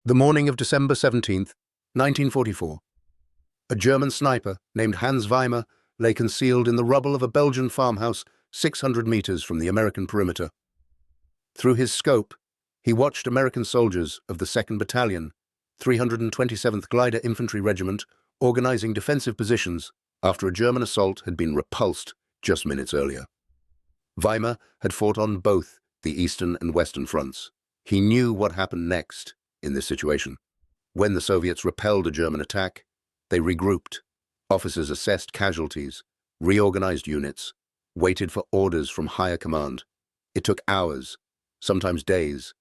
The morning of December 17th, 1944, a German sniper named Hans Weimer lay concealed in the rubble of a Belgian farmhouse 600 meters from the American perimeter. Through his scope, he watched American soldiers of the 2nd Battalion, 327th Glider Infantry Regiment, organizing defensive positions after a German assault had been repulsed just minutes earlier. Weimer had fought on both the eastern and western fronts. He knew what happened next in this situation. When the Soviets repelled a German attack, they regrouped. Officers assessed casualties, reorganized units, waited for orders from higher command. It took hours, sometimes days,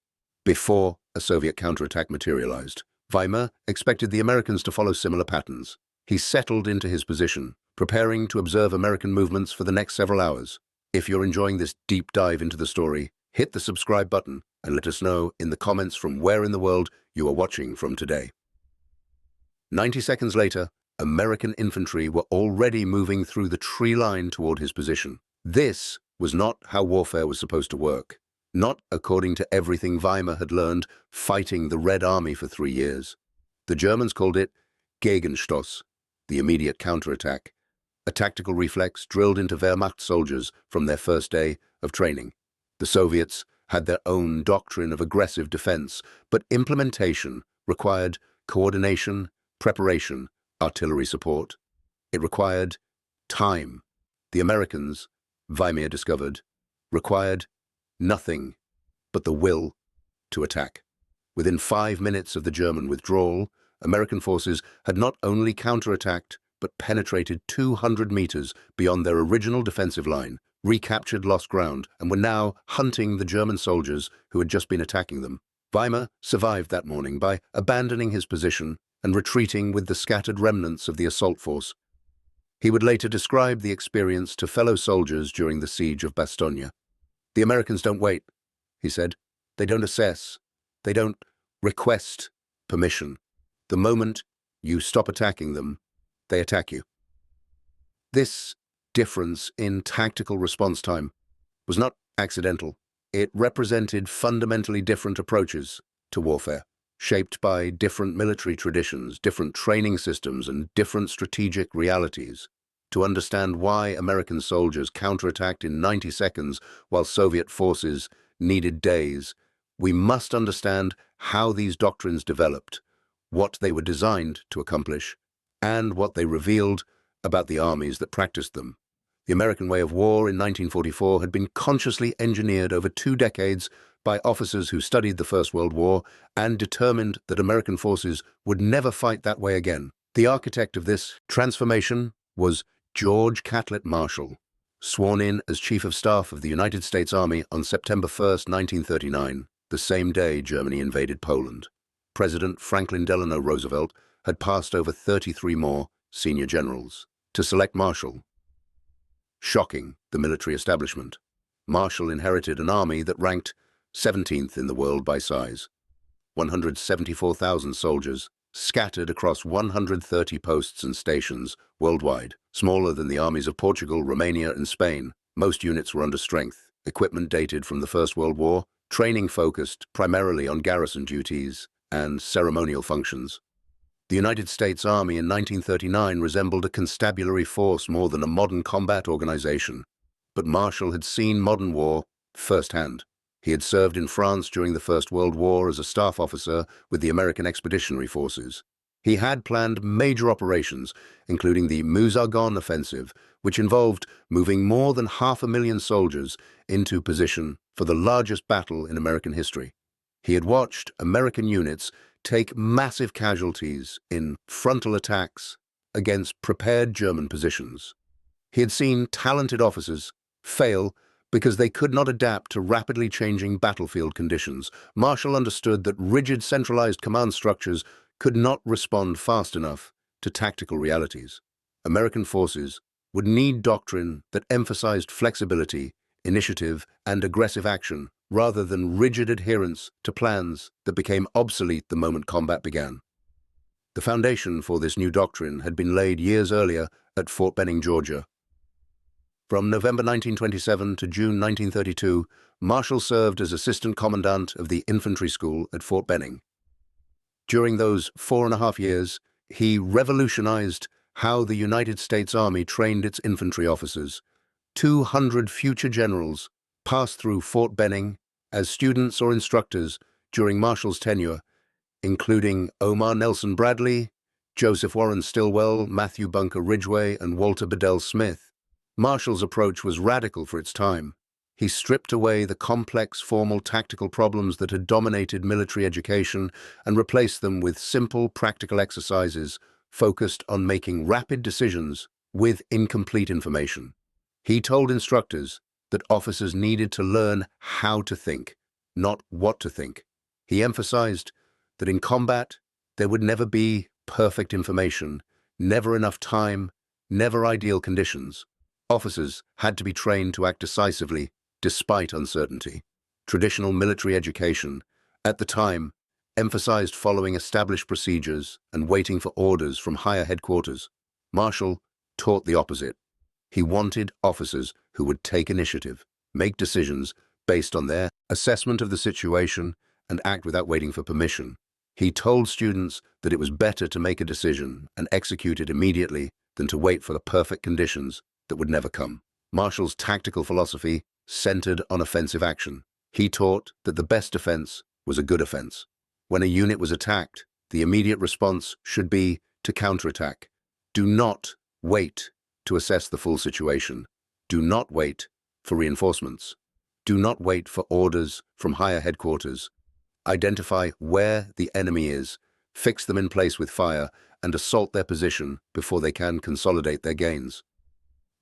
before a Soviet counterattack materialized. Weimer expected the Americans to follow similar patterns. He settled into his position, preparing to observe American movements for the next several hours. If you're enjoying this deep dive into the story, hit the subscribe button and let us know in the comments from where in the world you are watching from today. 90 seconds later, American infantry were already moving through the tree line toward his position. This was not how warfare was supposed to work, not according to everything Weimer had learned fighting the Red Army for 3 years. The Germans called it Gegenstoß, the immediate counterattack, a tactical reflex drilled into Wehrmacht soldiers from their first day of training. The Soviets had their own doctrine of aggressive defense, but implementation required coordination, preparation, artillery support. It required time. The Americans, Weimer discovered, required nothing but the will to attack. Within 5 minutes of the German withdrawal, American forces had not only counterattacked, but penetrated 200 meters beyond their original defensive line, recaptured lost ground, and were now hunting the German soldiers who had just been attacking them. Weimer survived that morning by abandoning his position and retreating with the scattered remnants of the assault force. He would later describe the experience to fellow soldiers during the siege of Bastogne. "The Americans don't wait," he said. "They don't assess. They don't request permission. The moment you stop attacking them, they attack you." This difference in tactical response time was not accidental. It represented fundamentally different approaches to warfare, shaped by different military traditions, different training systems, and different strategic realities. To understand why American soldiers counterattacked in 90 seconds while Soviet forces needed days, we must understand how these doctrines developed, what they were designed to accomplish, and what they revealed about the armies that practiced them. The American way of war in 1944 had been consciously engineered over 2 decades by officers who studied the First World War and determined that American forces would never fight that way again. The architect of this transformation was George Catlett Marshall, sworn in as Chief of Staff of the United States Army on September 1st, 1939, the same day Germany invaded Poland. President Franklin Delano Roosevelt had passed over 33 more senior generals to select Marshall. Shocking the military establishment, Marshall inherited an army that ranked 17th in the world by size. 174,000 soldiers, scattered across 130 posts and stations worldwide, smaller than the armies of Portugal, Romania, and Spain. Most units were under strength, equipment dated from the First World War, training focused primarily on garrison duties and ceremonial functions. The United States Army in 1939 resembled a constabulary force more than a modern combat organization. But Marshall had seen modern war firsthand. He had served in France during the First World War as a staff officer with the American Expeditionary Forces. He had planned major operations, including the Meuse-Argonne offensive, which involved moving more than 500,000 soldiers into position for the largest battle in American history. He had watched American units take massive casualties in frontal attacks against prepared German positions. He had seen talented officers fail because they could not adapt to rapidly changing battlefield conditions. Marshall understood that rigid centralized command structures could not respond fast enough to tactical realities. American forces would need doctrine that emphasized flexibility, initiative, and aggressive action, rather than rigid adherence to plans that became obsolete the moment combat began. The foundation for this new doctrine had been laid years earlier at Fort Benning, Georgia. From November 1927 to June 1932, Marshall served as assistant commandant of the infantry school at Fort Benning. During those 4.5 years, he revolutionized how the United States Army trained its infantry officers. 200 future generals passed through Fort Benning as students or instructors during Marshall's tenure, including Omar Nelson Bradley, Joseph Warren Stilwell, Matthew Bunker Ridgway, and Walter Bedell Smith. Marshall's approach was radical for its time. He stripped away the complex, formal tactical problems that had dominated military education and replaced them with simple, practical exercises focused on making rapid decisions with incomplete information. He told instructors that officers needed to learn how to think, not what to think. He emphasized that in combat, there would never be perfect information, never enough time, never ideal conditions. Officers had to be trained to act decisively despite uncertainty. Traditional military education, at the time, emphasized following established procedures and waiting for orders from higher headquarters. Marshall taught the opposite. He wanted officers who would take initiative, make decisions based on their assessment of the situation, and act without waiting for permission. He told students that it was better to make a decision and execute it immediately than to wait for the perfect conditions that would never come. Marshall's tactical philosophy centered on offensive action. He taught that the best defense was a good offense. When a unit was attacked, the immediate response should be to counterattack. Do not wait to assess the full situation. Do not wait for reinforcements. Do not wait for orders from higher headquarters. Identify where the enemy is, fix them in place with fire, and assault their position before they can consolidate their gains.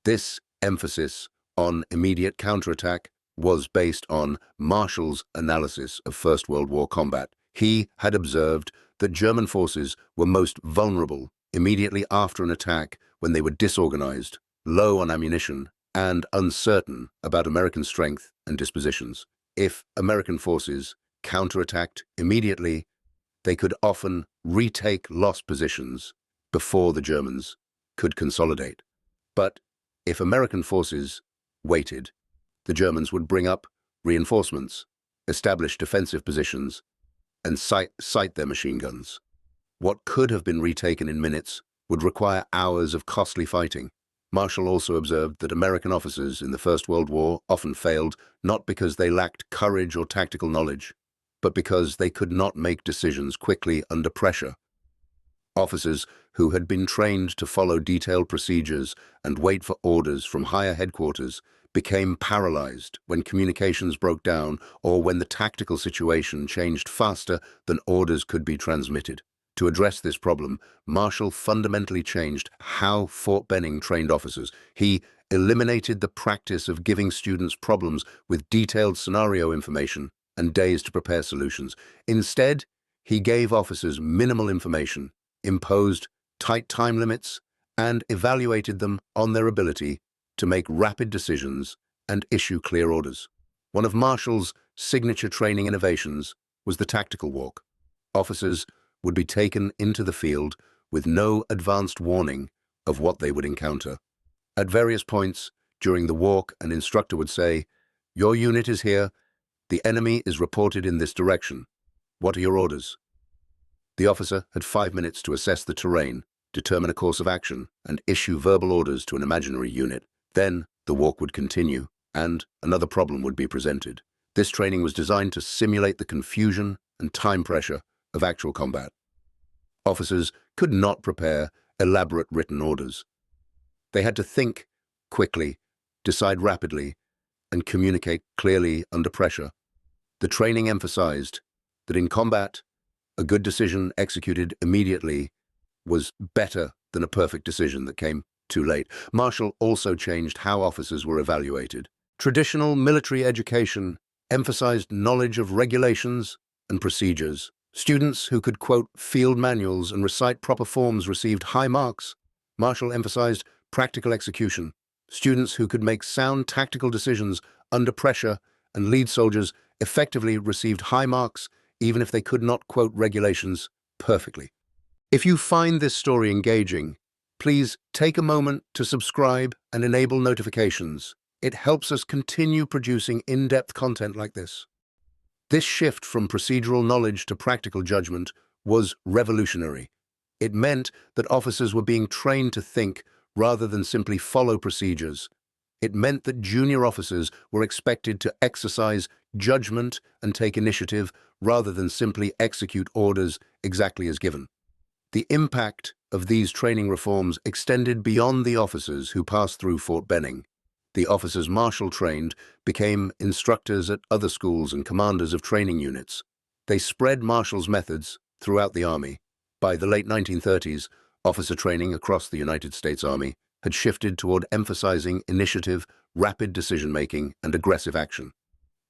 This emphasis on immediate counterattack was based on Marshall's analysis of First World War combat. He had observed that German forces were most vulnerable immediately after an attack when they were disorganized, low on ammunition, and uncertain about American strength and dispositions. If American forces counterattacked immediately, they could often retake lost positions before the Germans could consolidate. But if American forces waited, the Germans would bring up reinforcements, establish defensive positions, and sight their machine guns. What could have been retaken in minutes would require hours of costly fighting. Marshall also observed that American officers in the First World War often failed not because they lacked courage or tactical knowledge, but because they could not make decisions quickly under pressure. Officers who had been trained to follow detailed procedures and wait for orders from higher headquarters became paralyzed when communications broke down or when the tactical situation changed faster than orders could be transmitted. To address this problem, Marshall fundamentally changed how Fort Benning trained officers. He eliminated the practice of giving students problems with detailed scenario information and days to prepare solutions. Instead, he gave officers minimal information, imposed tight time limits, and evaluated them on their ability to make rapid decisions and issue clear orders. One of Marshall's signature training innovations was the tactical walk. Officers would be taken into the field with no advanced warning of what they would encounter. At various points during the walk, an instructor would say, "Your unit is here. The enemy is reported in this direction. What are your orders?" The officer had 5 minutes to assess the terrain, determine a course of action, and issue verbal orders to an imaginary unit. Then the walk would continue, and another problem would be presented. This training was designed to simulate the confusion and time pressure of actual combat. Officers could not prepare elaborate written orders. They had to think quickly, decide rapidly, and communicate clearly under pressure. The training emphasized that in combat, a good decision executed immediately was better than a perfect decision that came too late. Marshall also changed how officers were evaluated. Traditional military education emphasized knowledge of regulations and procedures. Students who could quote field manuals and recite proper forms received high marks. Marshall emphasized practical execution. Students who could make sound tactical decisions under pressure and lead soldiers effectively received high marks even if they could not quote regulations perfectly. If you find this story engaging, please take a moment to subscribe and enable notifications. It helps us continue producing in-depth content like this. This shift from procedural knowledge to practical judgment was revolutionary. It meant that officers were being trained to think rather than simply follow procedures. It meant that junior officers were expected to exercise judgment and take initiative rather than simply execute orders exactly as given. The impact of these training reforms extended beyond the officers who passed through Fort Benning. The officers Marshall trained became instructors at other schools and commanders of training units. They spread Marshall's methods throughout the Army. By the late 1930s, officer training across the United States Army had shifted toward emphasizing initiative, rapid decision-making, and aggressive action.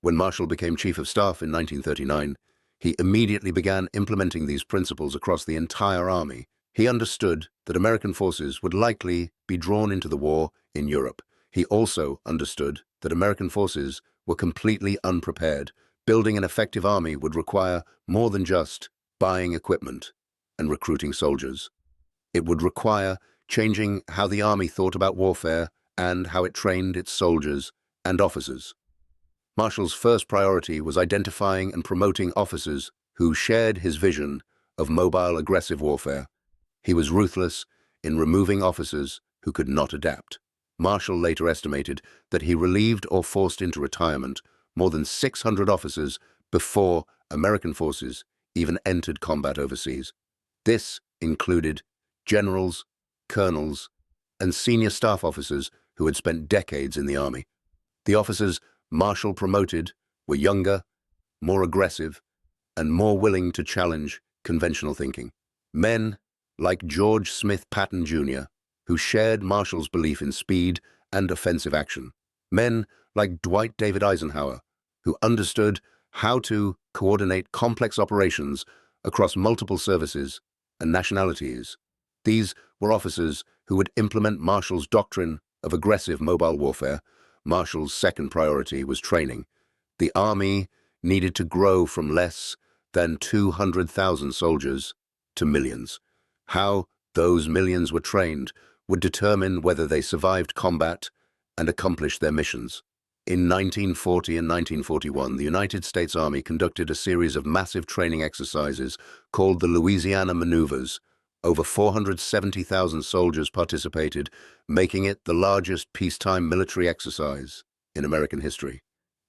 When Marshall became Chief of Staff in 1939, he immediately began implementing these principles across the entire Army. He understood that American forces would likely be drawn into the war in Europe. He also understood that American forces were completely unprepared. Building an effective army would require more than just buying equipment and recruiting soldiers. It would require changing how the Army thought about warfare and how it trained its soldiers and officers. Marshall's first priority was identifying and promoting officers who shared his vision of mobile aggressive warfare. He was ruthless in removing officers who could not adapt. Marshall later estimated that he relieved or forced into retirement more than 600 officers before American forces even entered combat overseas. This included generals, colonels, and senior staff officers who had spent decades in the Army. The officers Marshall promoted were younger, more aggressive, and more willing to challenge conventional thinking. Men like George Smith Patton Jr., who shared Marshall's belief in speed and offensive action. Men like Dwight David Eisenhower, who understood how to coordinate complex operations across multiple services and nationalities. These were officers who would implement Marshall's doctrine of aggressive mobile warfare. Marshall's second priority was training. The Army needed to grow from less than 200,000 soldiers to millions. How those millions were trained would determine whether they survived combat and accomplished their missions. In 1940 and 1941, the United States Army conducted a series of massive training exercises called the Louisiana Maneuvers. Over 470,000 soldiers participated, making it the largest peacetime military exercise in American history.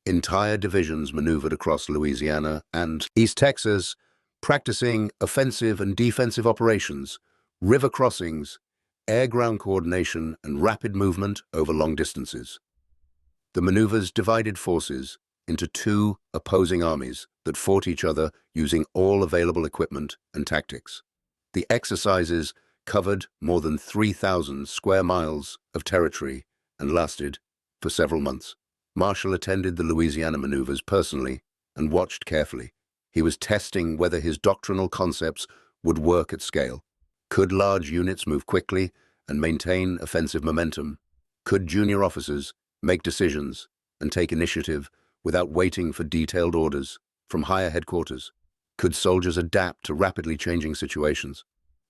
Entire divisions maneuvered across Louisiana and East Texas, practicing offensive and defensive operations, river crossings, air-ground coordination, and rapid movement over long distances. The maneuvers divided forces into two opposing armies that fought each other using all available equipment and tactics. The exercises covered more than 3,000 square miles of territory and lasted for several months. Marshall attended the Louisiana maneuvers personally and watched carefully. He was testing whether his doctrinal concepts would work at scale. Could large units move quickly and maintain offensive momentum? Could junior officers make decisions and take initiative without waiting for detailed orders from higher headquarters? Could soldiers adapt to rapidly changing situations?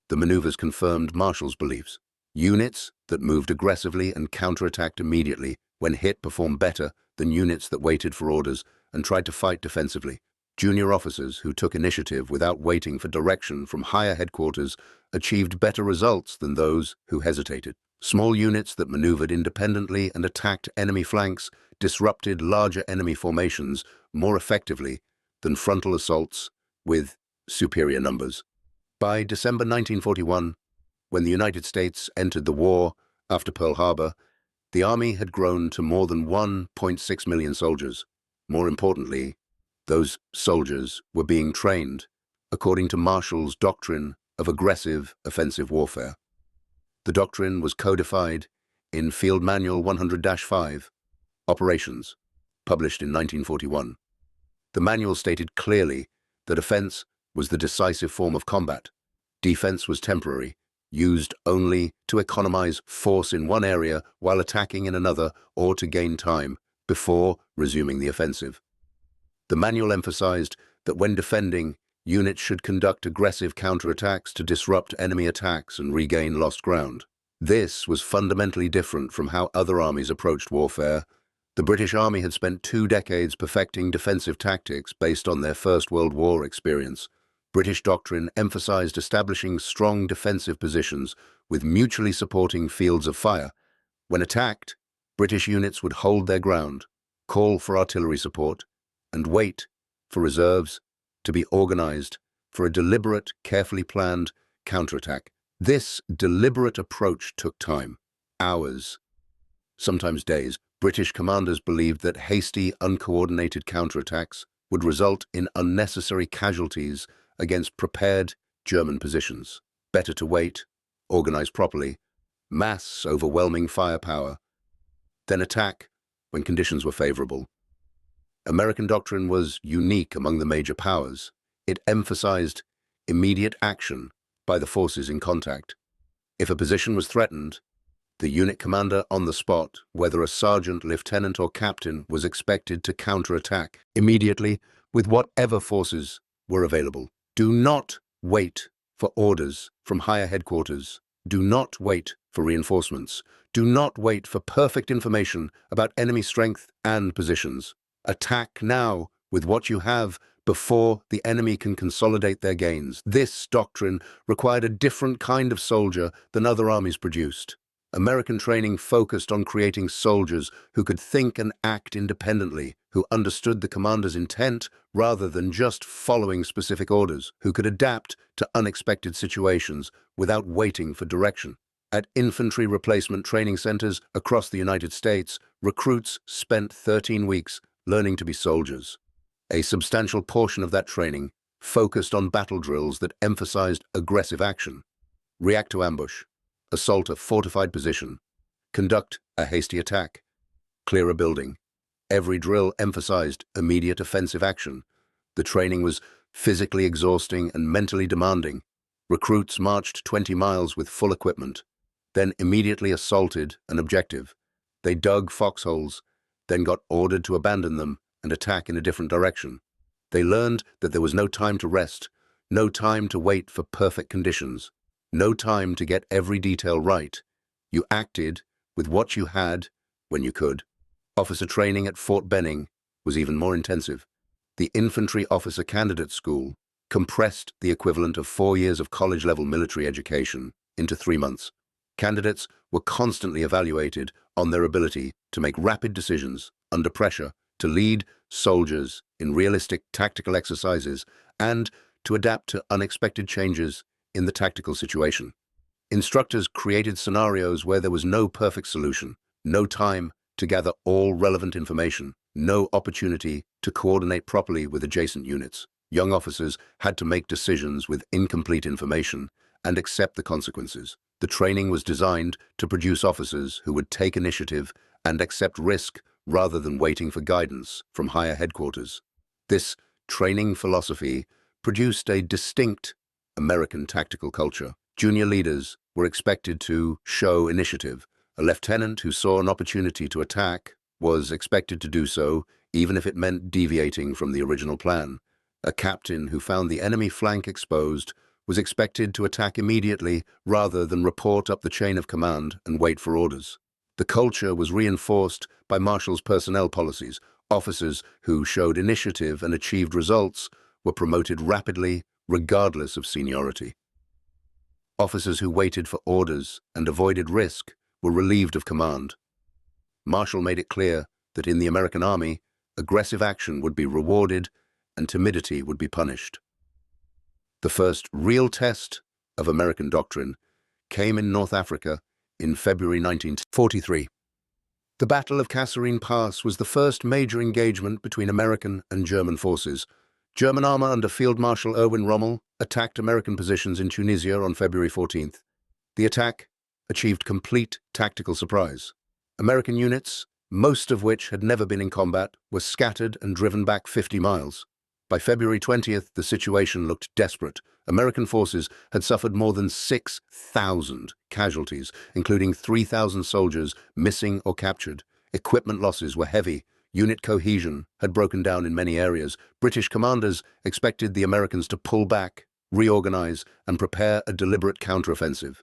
The maneuvers confirmed Marshall's beliefs. Units that moved aggressively and counterattacked immediately when hit performed better than units that waited for orders and tried to fight defensively. Junior officers who took initiative without waiting for direction from higher headquarters achieved better results than those who hesitated. Small units that maneuvered independently and attacked enemy flanks disrupted larger enemy formations more effectively than frontal assaults with superior numbers. By December 1941, when the United States entered the war after Pearl Harbor, the Army had grown to more than 1.6 million soldiers. More importantly, those soldiers were being trained according to Marshall's doctrine of aggressive offensive warfare. The doctrine was codified in Field Manual 100-5, Operations, published in 1941. The manual stated clearly that offense was the decisive form of combat. Defense was temporary, used only to economize force in one area while attacking in another or to gain time before resuming the offensive. The manual emphasized that when defending, units should conduct aggressive counterattacks to disrupt enemy attacks and regain lost ground. This was fundamentally different from how other armies approached warfare. The British Army had spent 2 decades perfecting defensive tactics based on their First World War experience. British doctrine emphasized establishing strong defensive positions with mutually supporting fields of fire. When attacked, British units would hold their ground, call for artillery support, and wait for reserves to be organized for a deliberate, carefully planned counterattack. This deliberate approach took time, hours, sometimes days. British commanders believed that hasty, uncoordinated counterattacks would result in unnecessary casualties against prepared German positions. Better to wait, organize properly, mass overwhelming firepower, then attack when conditions were favorable. American doctrine was unique among the major powers. It emphasized immediate action by the forces in contact. If a position was threatened, the unit commander on the spot, whether a sergeant, lieutenant, or captain, was expected to counterattack immediately with whatever forces were available. Do not wait for orders from higher headquarters. Do not wait for reinforcements. Do not wait for perfect information about enemy strength and positions. Attack now with what you have before the enemy can consolidate their gains. This doctrine required a different kind of soldier than other armies produced. American training focused on creating soldiers who could think and act independently, who understood the commander's intent rather than just following specific orders, who could adapt to unexpected situations without waiting for direction. At infantry replacement training centers across the United States, recruits spent 13 weeks learning to be soldiers. A substantial portion of that training focused on battle drills that emphasized aggressive action. React to ambush, assault a fortified position, conduct a hasty attack, clear a building. Every drill emphasized immediate offensive action. The training was physically exhausting and mentally demanding. Recruits marched 20 miles with full equipment, then immediately assaulted an objective. They dug foxholes, then got ordered to abandon them and attack in a different direction. They learned that there was no time to rest, no time to wait for perfect conditions, no time to get every detail right. You acted with what you had when you could. Officer training at Fort Benning was even more intensive. The Infantry Officer Candidate School compressed the equivalent of 4 years of college-level military education into 3 months. Candidates were constantly evaluated on their ability to make rapid decisions under pressure, to lead soldiers in realistic tactical exercises, and to adapt to unexpected changes in the tactical situation. Instructors created scenarios where there was no perfect solution, no time to gather all relevant information, no opportunity to coordinate properly with adjacent units. Young officers had to make decisions with incomplete information and accept the consequences. The training was designed to produce officers who would take initiative and accept risk rather than waiting for guidance from higher headquarters. This training philosophy produced a distinct American tactical culture. Junior leaders were expected to show initiative. A lieutenant who saw an opportunity to attack was expected to do so, even if it meant deviating from the original plan. A captain who found the enemy flank exposed was expected to attack immediately rather than report up the chain of command and wait for orders. The culture was reinforced by Marshall's personnel policies. Officers who showed initiative and achieved results were promoted rapidly, regardless of seniority. Officers who waited for orders and avoided risk were relieved of command. Marshall made it clear that in the American Army, aggressive action would be rewarded and timidity would be punished. The first real test of American doctrine came in North Africa in February 1943. The Battle of Kasserine Pass was the first major engagement between American and German forces. German armor under Field Marshal Erwin Rommel attacked American positions in Tunisia on February 14th. The attack achieved complete tactical surprise. American units, most of which had never been in combat, were scattered and driven back 50 miles. By February 20th, the situation looked desperate. American forces had suffered more than 6,000 casualties, including 3,000 soldiers missing or captured. Equipment losses were heavy. Unit cohesion had broken down in many areas. British commanders expected the Americans to pull back, reorganize, and prepare a deliberate counteroffensive.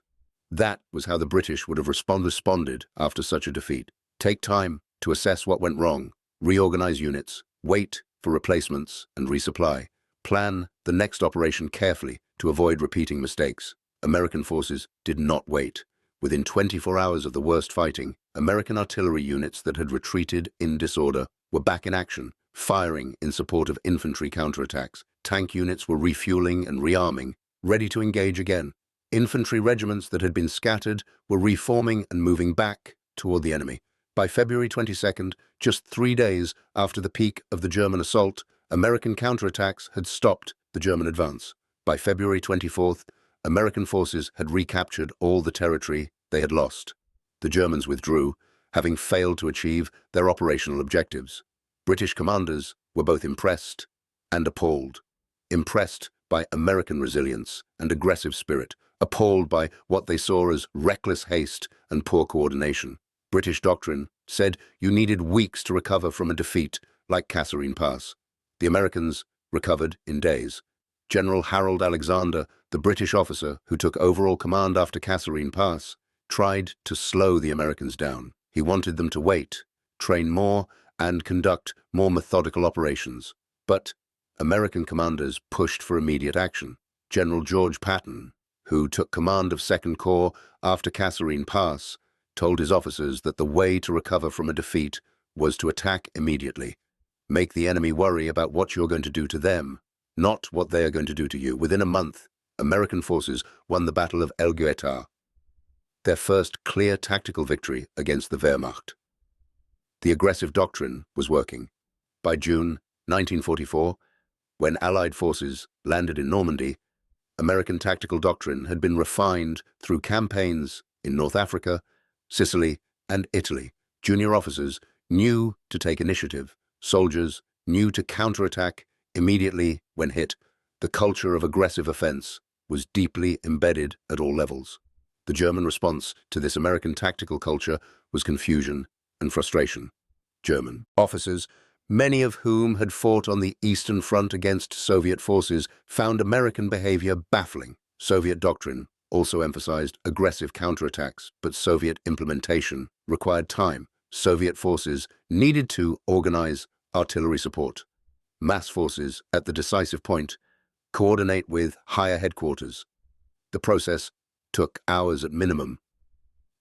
That was how the British would have responded after such a defeat. Take time to assess what went wrong, reorganize units, wait for replacements and resupply, plan the next operation carefully to avoid repeating mistakes. American forces did not wait. Within 24 hours of the worst fighting, American artillery units that had retreated in disorder were back in action, firing in support of infantry counterattacks. Tank units were refueling and rearming, ready to engage again. Infantry regiments that had been scattered were reforming and moving back toward the enemy. By February 22nd, just 3 days after the peak of the German assault, American counterattacks had stopped the German advance. By February 24th, American forces had recaptured all the territory they had lost. The Germans withdrew, having failed to achieve their operational objectives. British commanders were both impressed and appalled. Impressed by American resilience and aggressive spirit, appalled by what they saw as reckless haste and poor coordination. British doctrine said you needed weeks to recover from a defeat like Kasserine Pass. The Americans recovered in days. General Harold Alexander, the British officer who took overall command after Kasserine Pass, tried to slow the Americans down. He wanted them to wait, train more, and conduct more methodical operations. But American commanders pushed for immediate action. General George Patton, who took command of Second Corps after Kasserine Pass, told his officers that the way to recover from a defeat was to attack immediately. Make the enemy worry about what you're going to do to them, not what they are going to do to you. Within a month, American forces won the Battle of El Guetar, their first clear tactical victory against the Wehrmacht. The aggressive doctrine was working. By June 1944, when Allied forces landed in Normandy, American tactical doctrine had been refined through campaigns in North Africa, Sicily, and Italy. Junior officers knew to take initiative. Soldiers knew to counterattack immediately when hit. The culture of aggressive offense was deeply embedded at all levels. The German response to this American tactical culture was confusion and frustration. German officers, many of whom had fought on the Eastern Front against Soviet forces, found American behavior baffling. Soviet doctrine also emphasized aggressive counterattacks, but Soviet implementation required time. Soviet forces needed to organize artillery support, mass forces at the decisive point, coordinate with higher headquarters. The process took hours at minimum,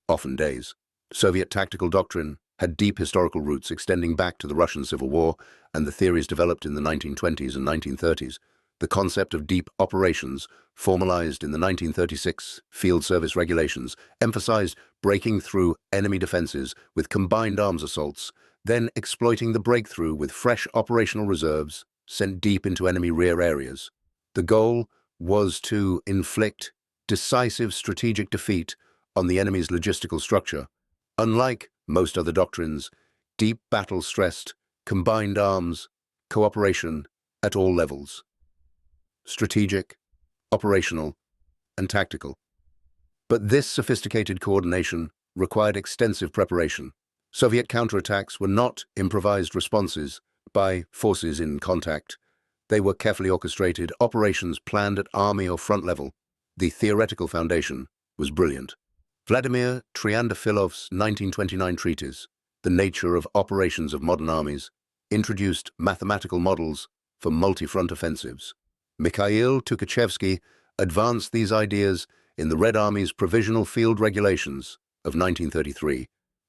often days. Soviet tactical doctrine had deep historical roots extending back to the Russian Civil War and the theories developed in the 1920s and 1930s. The concept of deep operations, formalized in the 1936 Field Service Regulations, emphasized breaking through enemy defenses with combined arms assaults, then exploiting the breakthrough with fresh operational reserves sent deep into enemy rear areas. The goal was to inflict decisive strategic defeat on the enemy's logistical structure. Unlike most other doctrines, deep battle stressed combined arms cooperation at all levels: strategic, operational, and tactical. But this sophisticated coordination required extensive preparation. Soviet counterattacks were not improvised responses by forces in contact. They were carefully orchestrated operations planned at army or front level. The theoretical foundation was brilliant. Vladimir Triandafilov's 1929 treatise, The Nature of Operations of Modern Armies, introduced mathematical models for multi-front offensives. Mikhail Tukhachevsky advanced these ideas in the Red Army's Provisional Field Regulations of 1933,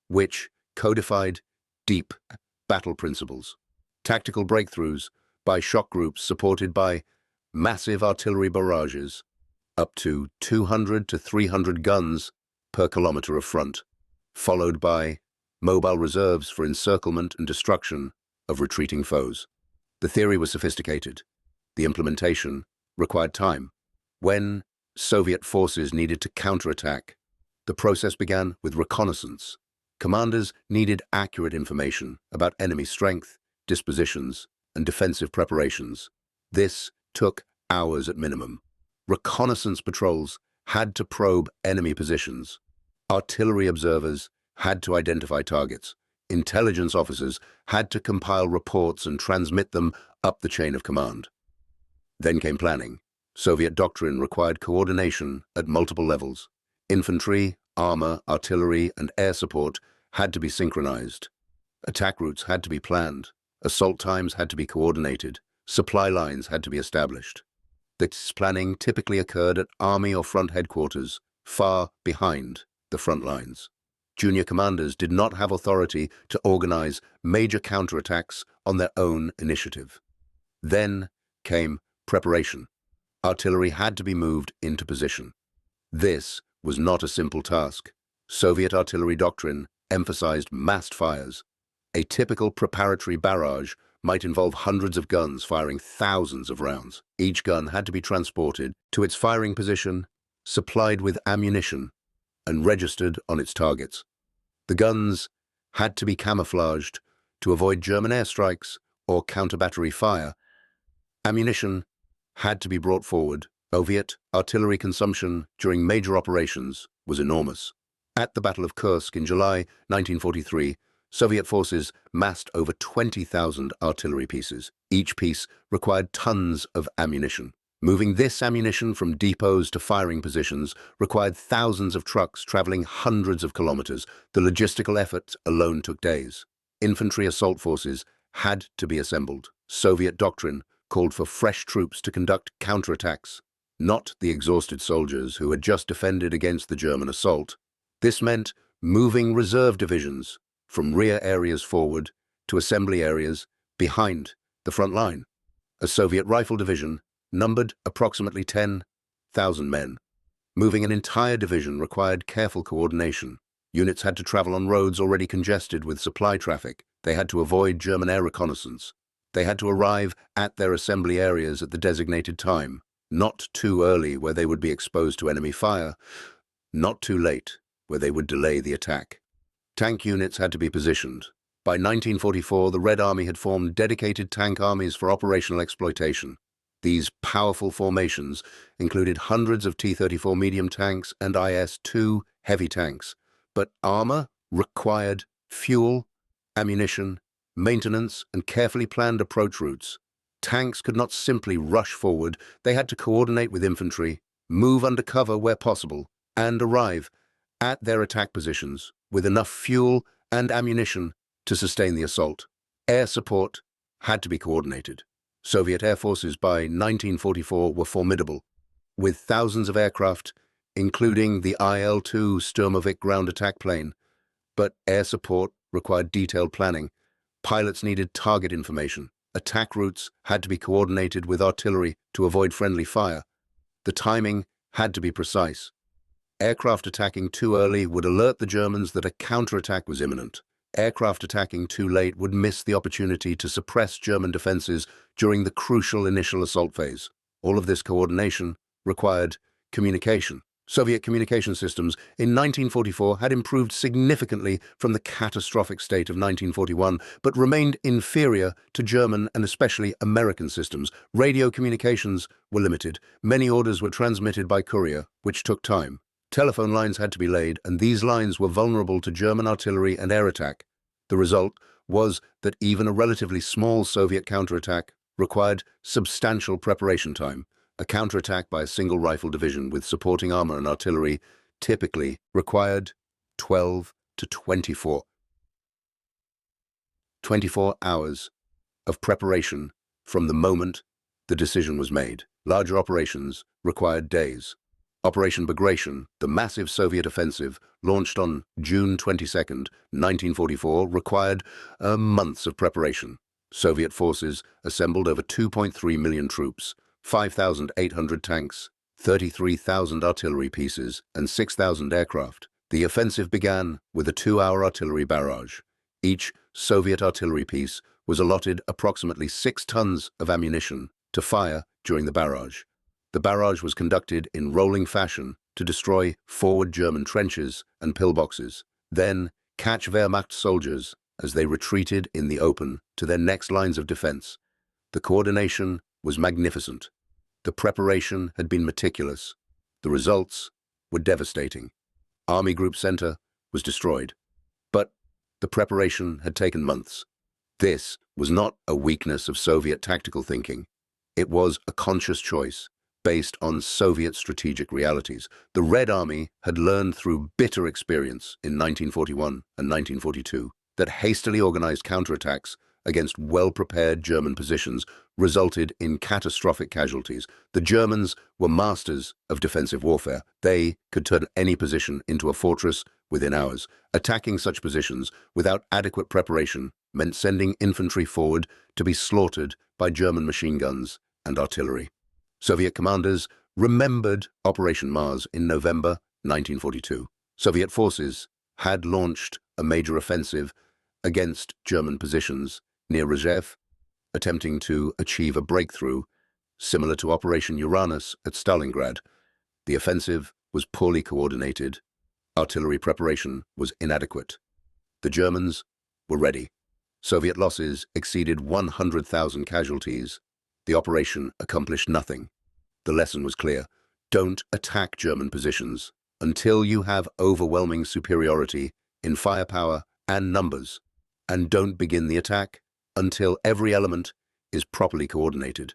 which codified deep battle principles. Tactical breakthroughs by shock groups supported by massive artillery barrages, up to 200 to 300 guns per kilometer of front, followed by mobile reserves for encirclement and destruction of retreating foes. The theory was sophisticated. The implementation required time. When Soviet forces needed to counterattack, the process began with reconnaissance. Commanders needed accurate information about enemy strength, dispositions, and defensive preparations. This took hours at minimum. Reconnaissance patrols had to probe enemy positions. Artillery observers had to identify targets. Intelligence officers had to compile reports and transmit them up the chain of command. Then came planning. Soviet doctrine required coordination at multiple levels. Infantry, armor, artillery, and air support had to be synchronized. Attack routes had to be planned. Assault times had to be coordinated. Supply lines had to be established. This planning typically occurred at army or front headquarters, far behind the front lines. Junior commanders did not have authority to organize major counterattacks on their own initiative. Then came preparation. Artillery had to be moved into position. This was not a simple task. Soviet artillery doctrine emphasized massed fires. A typical preparatory barrage might involve hundreds of guns firing thousands of rounds. Each gun had to be transported to its firing position, supplied with ammunition, and registered on its targets. The guns had to be camouflaged to avoid German airstrikes or counter-battery fire. Ammunition had to be brought forward. Soviet artillery consumption during major operations was enormous. At the Battle of Kursk in July 1943, Soviet forces massed over 20,000 artillery pieces. Each piece required tons of ammunition. Moving this ammunition from depots to firing positions required thousands of trucks traveling hundreds of kilometers. The logistical effort alone took days. Infantry assault forces had to be assembled. Soviet doctrine called for fresh troops to conduct counterattacks, not the exhausted soldiers who had just defended against the German assault. This meant moving reserve divisions from rear areas forward to assembly areas behind the front line. A Soviet rifle division numbered approximately 10,000 men. Moving an entire division required careful coordination. Units had to travel on roads already congested with supply traffic. They had to avoid German air reconnaissance. They had to arrive at their assembly areas at the designated time, not too early where they would be exposed to enemy fire, not too late where they would delay the attack. Tank units had to be positioned. By 1944, the Red Army had formed dedicated tank armies for operational exploitation. These powerful formations included hundreds of T-34 medium tanks and IS-2 heavy tanks, but armor required fuel, ammunition, maintenance, and carefully planned approach routes. Tanks could not simply rush forward. They had to coordinate with infantry, move under cover where possible, and arrive at their attack positions with enough fuel and ammunition to sustain the assault. Air support had to be coordinated. Soviet air forces by 1944 were formidable, with thousands of aircraft, including the Il-2 Sturmovik ground attack plane. But air support required detailed planning. Pilots needed target information. Attack routes had to be coordinated with artillery to avoid friendly fire. The timing had to be precise. Aircraft attacking too early would alert the Germans that a counterattack was imminent. Aircraft attacking too late would miss the opportunity to suppress German defenses during the crucial initial assault phase. All of this coordination required communication. Soviet communication systems in 1944 had improved significantly from the catastrophic state of 1941, but remained inferior to German and especially American systems. Radio communications were limited. Many orders were transmitted by courier, which took time. Telephone lines had to be laid, and these lines were vulnerable to German artillery and air attack. The result was that even a relatively small Soviet counterattack required substantial preparation time. A counterattack by a single rifle division with supporting armor and artillery typically required 12 to 24 hours of preparation from the moment the decision was made. Larger operations required days. Operation Bagration, the massive Soviet offensive, launched on June 22, 1944, required months of preparation. Soviet forces assembled over 2.3 million troops, 5,800 tanks, 33,000 artillery pieces, and 6,000 aircraft. The offensive began with a 2-hour artillery barrage. Each Soviet artillery piece was allotted approximately 6 tons of ammunition to fire during the barrage. The barrage was conducted in rolling fashion to destroy forward German trenches and pillboxes, then catch Wehrmacht soldiers as they retreated in the open to their next lines of defense. The coordination was magnificent. The preparation had been meticulous. The results were devastating. Army Group Center was destroyed. But the preparation had taken months. This was not a weakness of Soviet tactical thinking. It was a conscious choice based on Soviet strategic realities. The Red Army had learned through bitter experience in 1941 and 1942 that hastily organized counterattacks against well-prepared German positions resulted in catastrophic casualties. The Germans were masters of defensive warfare. They could turn any position into a fortress within hours. Attacking such positions without adequate preparation meant sending infantry forward to be slaughtered by German machine guns and artillery. Soviet commanders remembered Operation Mars in November 1942. Soviet forces had launched a major offensive against German positions near Rzhev, attempting to achieve a breakthrough similar to Operation Uranus at Stalingrad. The offensive was poorly coordinated. Artillery preparation was inadequate. The Germans were ready. Soviet losses exceeded 100,000 casualties. The operation accomplished nothing. The lesson was clear. Don't attack German positions until you have overwhelming superiority in firepower and numbers, and don't begin the attack until every element is properly coordinated.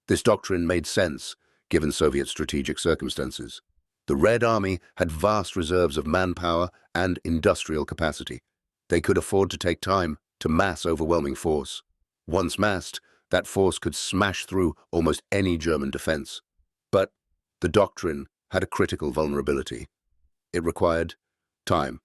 This doctrine made sense given Soviet strategic circumstances. The Red Army had vast reserves of manpower and industrial capacity. They could afford to take time to mass overwhelming force. Once massed, that force could smash through almost any German defense. But the doctrine had a critical vulnerability. It required time.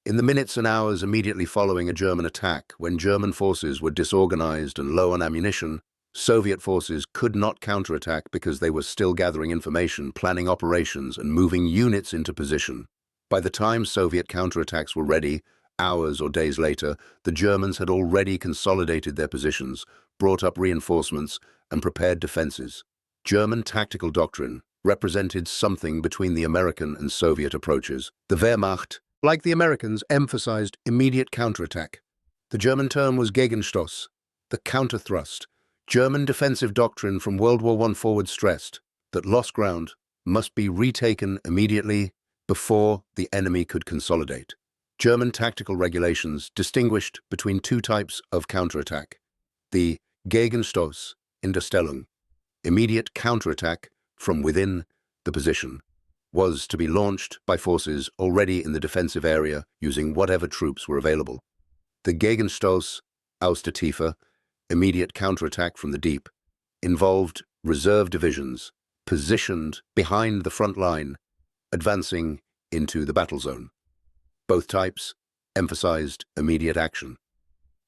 In the minutes and hours immediately following a German attack, when German forces were disorganized and low on ammunition, Soviet forces could not counterattack because they were still gathering information, planning operations, and moving units into position. By the time Soviet counterattacks were ready, hours or days later, the Germans had already consolidated their positions, brought up reinforcements, and prepared defenses. German tactical doctrine represented something between the American and Soviet approaches. The Wehrmacht, like the Americans, emphasized immediate counterattack. The German term was Gegenstoß, the counterthrust. German defensive doctrine from World War I forward stressed that lost ground must be retaken immediately before the enemy could consolidate. German tactical regulations distinguished between two types of counterattack: the Gegenstoß in der Stellung, immediate counterattack from within the position, was to be launched by forces already in the defensive area using whatever troops were available. The Gegenstoß aus der Tiefe, immediate counterattack from the deep, involved reserve divisions positioned behind the front line, advancing into the battle zone. Both types emphasized immediate action.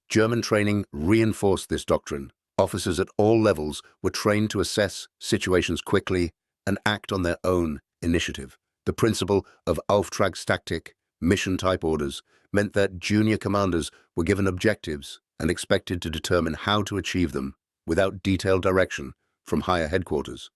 German training reinforced this doctrine. Officers at all levels were trained to assess situations quickly and act on their own initiative. The principle of Auftragstaktik, mission-type orders, meant that junior commanders were given objectives and expected to determine how to achieve them without detailed direction from higher headquarters.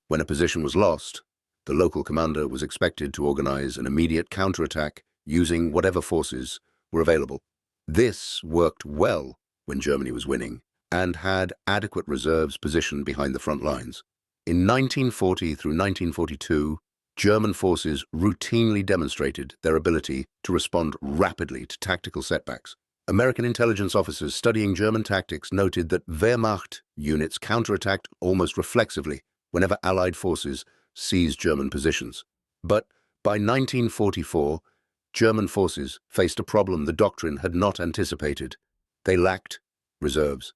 When a position was lost, the local commander was expected to organize an immediate counterattack using whatever forces were available. This worked well when Germany was winning and had adequate reserves positioned behind the front lines. In 1940 through 1942, German forces routinely demonstrated their ability to respond rapidly to tactical setbacks. American intelligence officers studying German tactics noted that Wehrmacht units counterattacked almost reflexively whenever Allied forces seized German positions. But by 1944, German forces faced a problem the doctrine had not anticipated. They lacked reserves.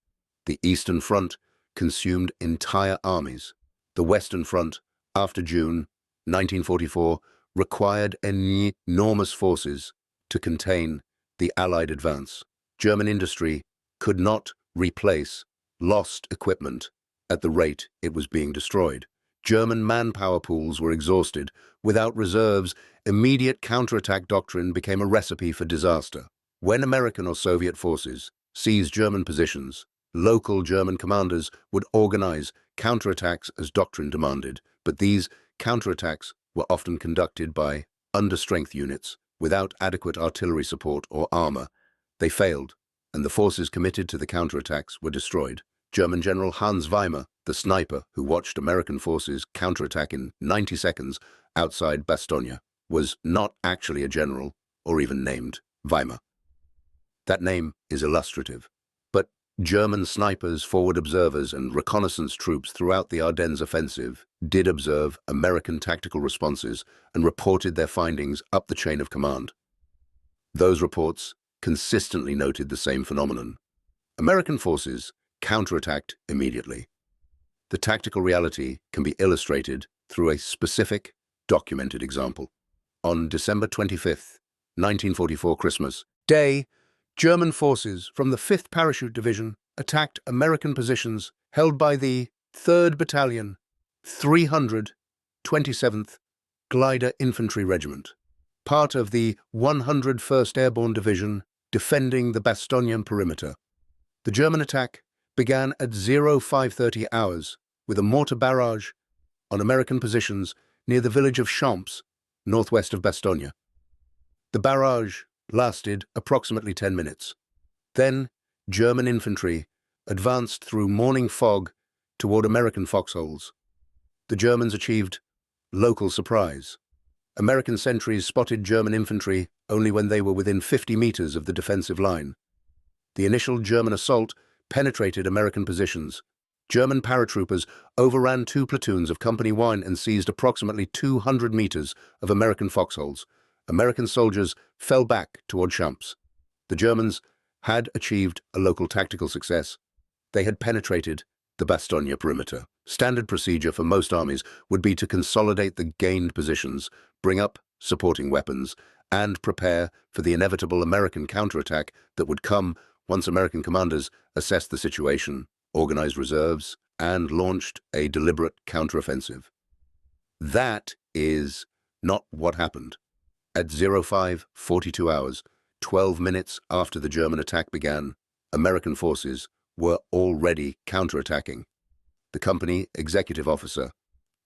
The Eastern Front consumed entire armies. The Western Front, after June 1944, required enormous forces to contain the Allied advance. German industry could not replace lost equipment at the rate it was being destroyed. German manpower pools were exhausted. Without reserves, immediate counterattack doctrine became a recipe for disaster. When American or Soviet forces seized German positions, local German commanders would organize counterattacks as doctrine demanded, but these counterattacks were often conducted by understrength units without adequate artillery support or armor. They failed, and the forces committed to the counterattacks were destroyed. German General Hans Weimar, the sniper who watched American forces counterattack in 90 seconds outside Bastogne, was not actually a general or even named Weimar. That name is illustrative, but German snipers, forward observers, and reconnaissance troops throughout the Ardennes offensive did observe American tactical responses and reported their findings up the chain of command. Those reports consistently noted the same phenomenon. American forces counterattacked immediately. The tactical reality can be illustrated through a specific, documented example. On December 25th, 1944 Christmas Day, German forces from the 5th Parachute Division attacked American positions held by the 3rd Battalion, 327th Glider Infantry Regiment, part of the 101st Airborne Division defending the Bastogne perimeter. The German attack began at 0530 hours with a mortar barrage on American positions near the village of Champs, northwest of Bastogne. The barrage lasted approximately 10 minutes. Then, German infantry advanced through morning fog toward American foxholes. The Germans achieved local surprise. American sentries spotted German infantry only when they were within 50 meters of the defensive line. The initial German assault penetrated American positions. German paratroopers overran 2 platoons of Company 1 and seized approximately 200 meters of American foxholes. American soldiers fell back toward Champs. The Germans had achieved a local tactical success. They had penetrated the Bastogne perimeter. Standard procedure for most armies would be to consolidate the gained positions, bring up supporting weapons, and prepare for the inevitable American counterattack that would come once American commanders assessed the situation, organized reserves, and launched a deliberate counteroffensive. That is not what happened. At 0542 hours, 12 minutes after the German attack began, American forces were already counterattacking. The company executive officer,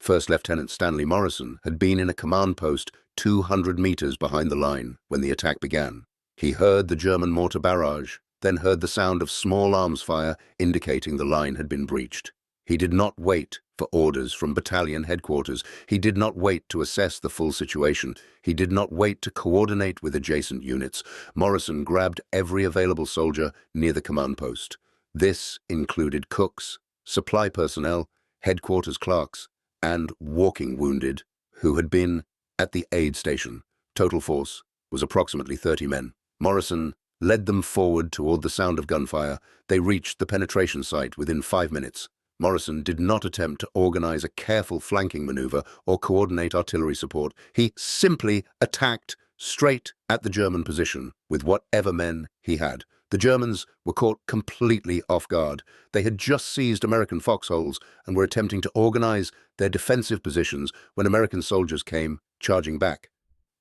First Lieutenant Stanley Morrison, had been in a command post 200 meters behind the line when the attack began. He heard the German mortar barrage, then heard the sound of small arms fire indicating the line had been breached. He did not wait for orders from battalion headquarters. He did not wait to assess the full situation. He did not wait to coordinate with adjacent units. Morrison grabbed every available soldier near the command post. This included cooks, supply personnel, headquarters clerks, and walking wounded who had been at the aid station. Total force was approximately 30 men. Morrison led them forward toward the sound of gunfire. They reached the penetration site within 5 minutes. Morrison did not attempt to organize a careful flanking maneuver or coordinate artillery support. He simply attacked straight at the German position with whatever men he had. The Germans were caught completely off guard. They had just seized American foxholes and were attempting to organize their defensive positions when American soldiers came charging back.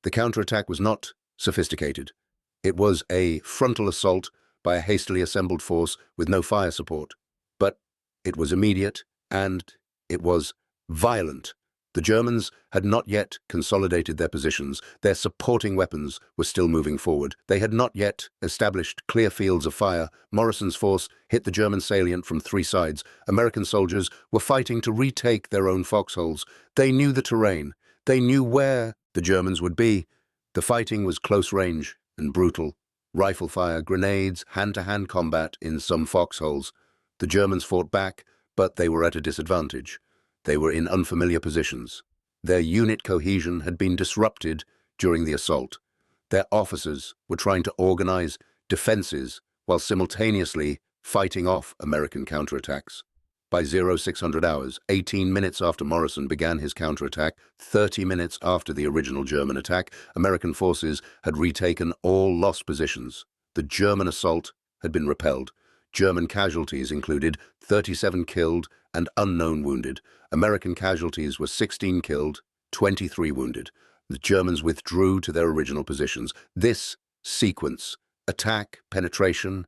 The counterattack was not sophisticated. It was a frontal assault by a hastily assembled force with no fire support. But it was immediate and it was violent. The Germans had not yet consolidated their positions. Their supporting weapons were still moving forward. They had not yet established clear fields of fire. Morrison's force hit the German salient from 3 sides. American soldiers were fighting to retake their own foxholes. They knew the terrain. They knew where the Germans would be. The fighting was close range and brutal. Rifle fire, grenades, hand-to-hand combat in some foxholes. The Germans fought back, but they were at a disadvantage. They were in unfamiliar positions. Their unit cohesion had been disrupted during the assault. Their officers were trying to organize defenses while simultaneously fighting off American counterattacks. By 0600 hours, 18 minutes after Morrison began his counterattack, 30 minutes after the original German attack, American forces had retaken all lost positions. The German assault had been repelled. German casualties included 37 killed and unknown wounded. American casualties were 16 killed, 23 wounded. The Germans withdrew to their original positions. This sequence, attack, penetration,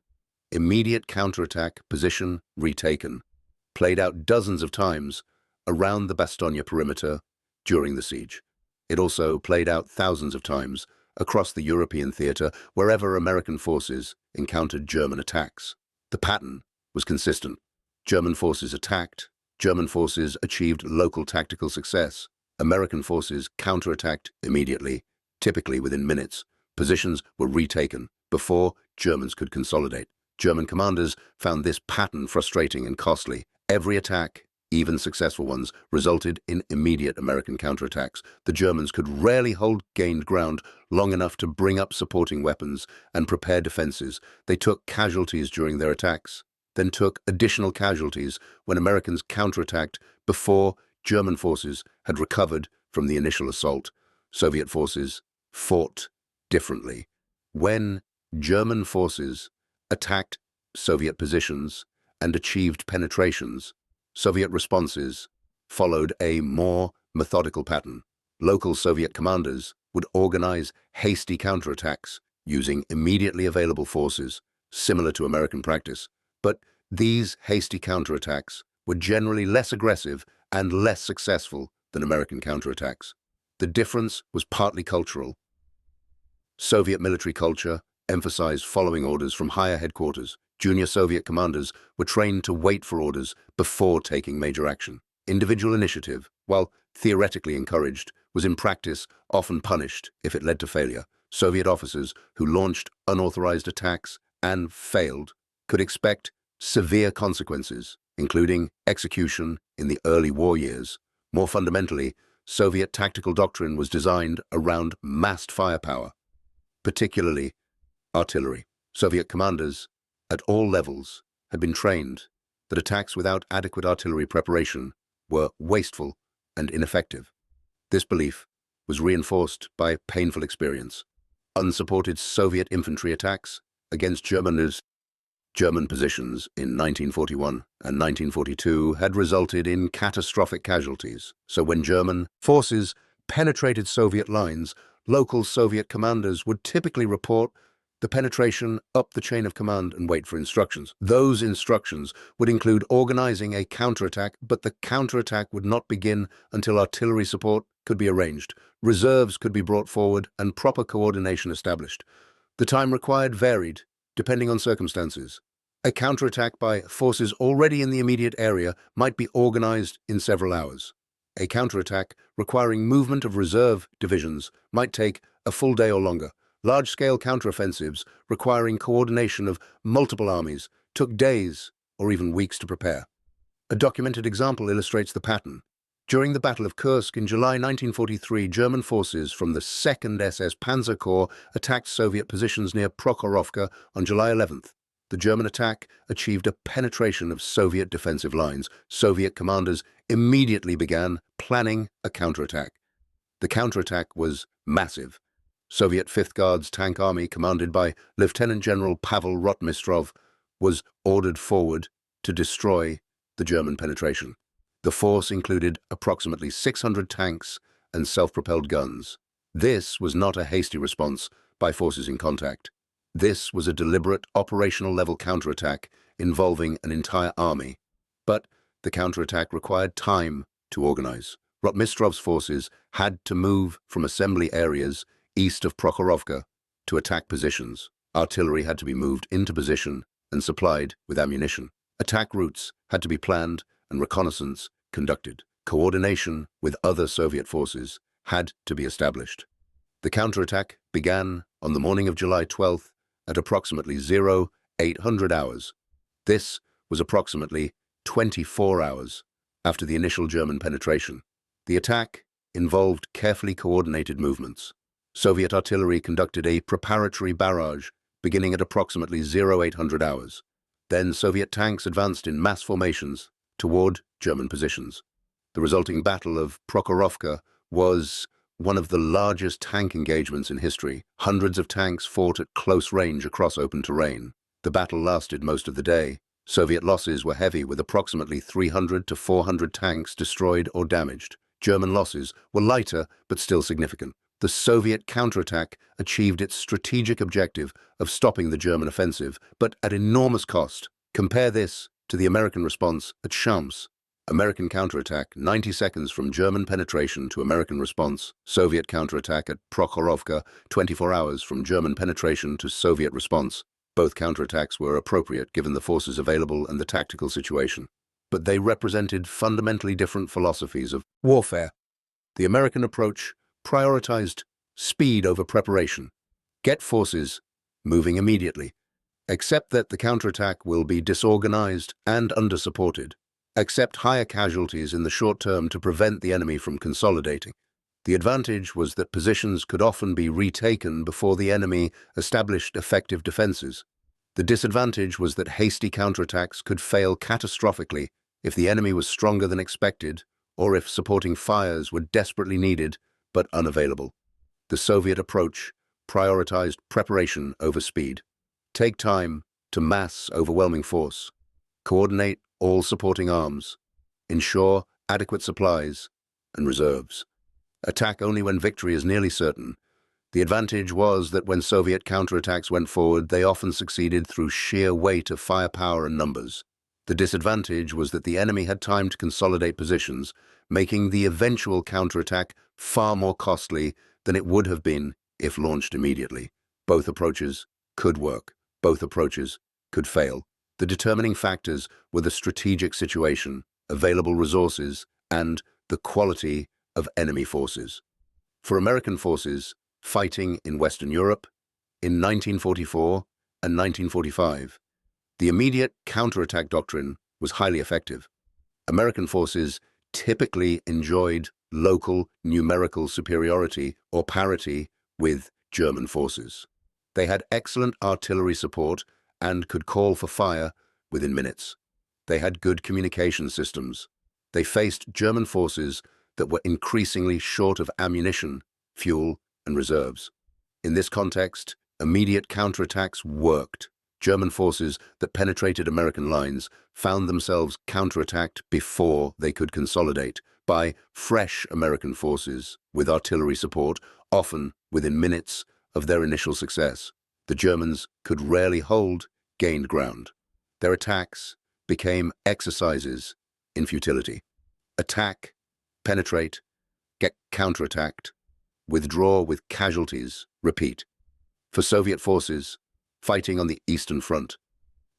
immediate counterattack, position retaken, played out dozens of times around the Bastogne perimeter during the siege. It also played out thousands of times across the European theater wherever American forces encountered German attacks. The pattern was consistent. German forces attacked. German forces achieved local tactical success. American forces counterattacked immediately, typically within minutes. Positions were retaken before Germans could consolidate. German commanders found this pattern frustrating and costly. Every attack even successful ones, resulted in immediate American counterattacks. The Germans could rarely hold gained ground long enough to bring up supporting weapons and prepare defenses. They took casualties during their attacks, then took additional casualties when Americans counterattacked before German forces had recovered from the initial assault. Soviet forces fought differently. When German forces attacked Soviet positions and achieved penetrations, Soviet responses followed a more methodical pattern. Local Soviet commanders would organize hasty counterattacks using immediately available forces, similar to American practice. But these hasty counterattacks were generally less aggressive and less successful than American counterattacks. The difference was partly cultural. Soviet military culture emphasized following orders from higher headquarters. Junior Soviet commanders were trained to wait for orders before taking major action. Individual initiative, while theoretically encouraged, was in practice often punished if it led to failure. Soviet officers who launched unauthorized attacks and failed could expect severe consequences, including execution in the early war years. More fundamentally, Soviet tactical doctrine was designed around massed firepower, particularly artillery. Soviet commanders at all levels had been trained that attacks without adequate artillery preparation were wasteful and ineffective. This belief was reinforced by painful experience. Unsupported Soviet infantry attacks against German positions in 1941 and 1942 had resulted in catastrophic casualties. So when German forces penetrated Soviet lines, local Soviet commanders would typically report the penetration up the chain of command and wait for instructions. Those instructions would include organizing a counterattack, but the counterattack would not begin until artillery support could be arranged, reserves could be brought forward, and proper coordination established. The time required varied, depending on circumstances. A counterattack by forces already in the immediate area might be organized in several hours. A counterattack requiring movement of reserve divisions might take a full day or longer. Large-scale counteroffensives requiring coordination of multiple armies took days or even weeks to prepare. A documented example illustrates the pattern. During the Battle of Kursk in July 1943, German forces from the 2nd SS Panzer Corps attacked Soviet positions near Prokhorovka on July 11th. The German attack achieved a penetration of Soviet defensive lines. Soviet commanders immediately began planning a counterattack. The counterattack was massive. Soviet 5th Guards Tank Army, commanded by Lieutenant General Pavel Rotmistrov, was ordered forward to destroy the German penetration. The force included approximately 600 tanks and self-propelled guns. This was not a hasty response by forces in contact. This was a deliberate operational-level counterattack involving an entire army. But the counterattack required time to organize. Rotmistrov's forces had to move from assembly areas east of Prokhorovka to attack positions. Artillery had to be moved into position and supplied with ammunition. Attack routes had to be planned and reconnaissance conducted. Coordination with other Soviet forces had to be established. The counterattack began on the morning of July 12th at approximately 0800 hours. This was approximately 24 hours after the initial German penetration. The attack involved carefully coordinated movements. Soviet artillery conducted a preparatory barrage beginning at approximately 0800 hours. Then Soviet tanks advanced in mass formations toward German positions. The resulting Battle of Prokhorovka was one of the largest tank engagements in history. Hundreds of tanks fought at close range across open terrain. The battle lasted most of the day. Soviet losses were heavy, with approximately 300 to 400 tanks destroyed or damaged. German losses were lighter but still significant. The Soviet counterattack achieved its strategic objective of stopping the German offensive, but at enormous cost. Compare this to the American response at Shams. American counterattack, 90 seconds from German penetration to American response. Soviet counterattack at Prokhorovka, 24 hours from German penetration to Soviet response. Both counterattacks were appropriate given the forces available and the tactical situation. But they represented fundamentally different philosophies of warfare. The American approach prioritized speed over preparation. Get forces moving immediately. Accept that the counterattack will be disorganized and under-supported. accept higher casualties in the short term to prevent the enemy from consolidating. The advantage was that positions could often be retaken before the enemy established effective defenses. The disadvantage was that hasty counterattacks could fail catastrophically if the enemy was stronger than expected or if supporting fires were desperately needed but unavailable. The Soviet approach prioritized preparation over speed. Take time to mass overwhelming force. Coordinate all supporting arms. Ensure adequate supplies and reserves. Attack only when victory is nearly certain. The advantage was that when Soviet counterattacks went forward, they often succeeded through sheer weight of firepower and numbers. The disadvantage was that the enemy had time to consolidate positions, making the eventual counterattack far more costly than it would have been if launched immediately. Both approaches could work. Both approaches could fail. The determining factors were the strategic situation, available resources, and the quality of enemy forces. For American forces fighting in Western Europe in 1944 and 1945, the immediate counterattack doctrine was highly effective. American forces typically enjoyed local numerical superiority or parity with German forces. They had excellent artillery support and could call for fire within minutes. They had good communication systems. They faced German forces that were increasingly short of ammunition, fuel, and reserves. In this context, immediate counterattacks worked. German forces that penetrated American lines found themselves counterattacked before they could consolidate by fresh American forces with artillery support, often within minutes of their initial success. The Germans could rarely hold gained ground. Their attacks became exercises in futility. Attack, penetrate, get counterattacked, withdraw with casualties, repeat. For Soviet forces fighting on the Eastern Front,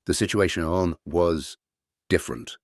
the situation was different.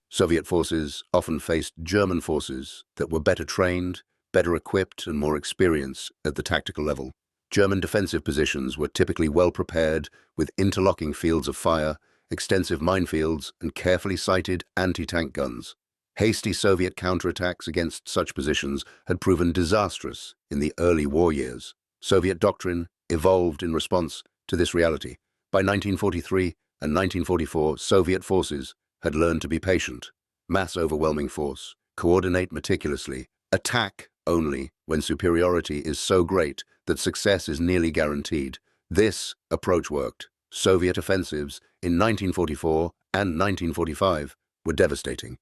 Soviet forces often faced German forces that were better trained, better equipped, and more experienced at the tactical level. German defensive positions were typically well prepared with interlocking fields of fire, extensive minefields, and carefully sighted anti-tank guns. Hasty Soviet counterattacks against such positions had proven disastrous in the early war years. Soviet doctrine evolved in response to this reality. By 1943 and 1944, Soviet forces had learned to be patient, mass overwhelming force, coordinate meticulously, attack only when superiority is so great that success is nearly guaranteed. This approach worked. Soviet offensives in 1944 and 1945 were devastating.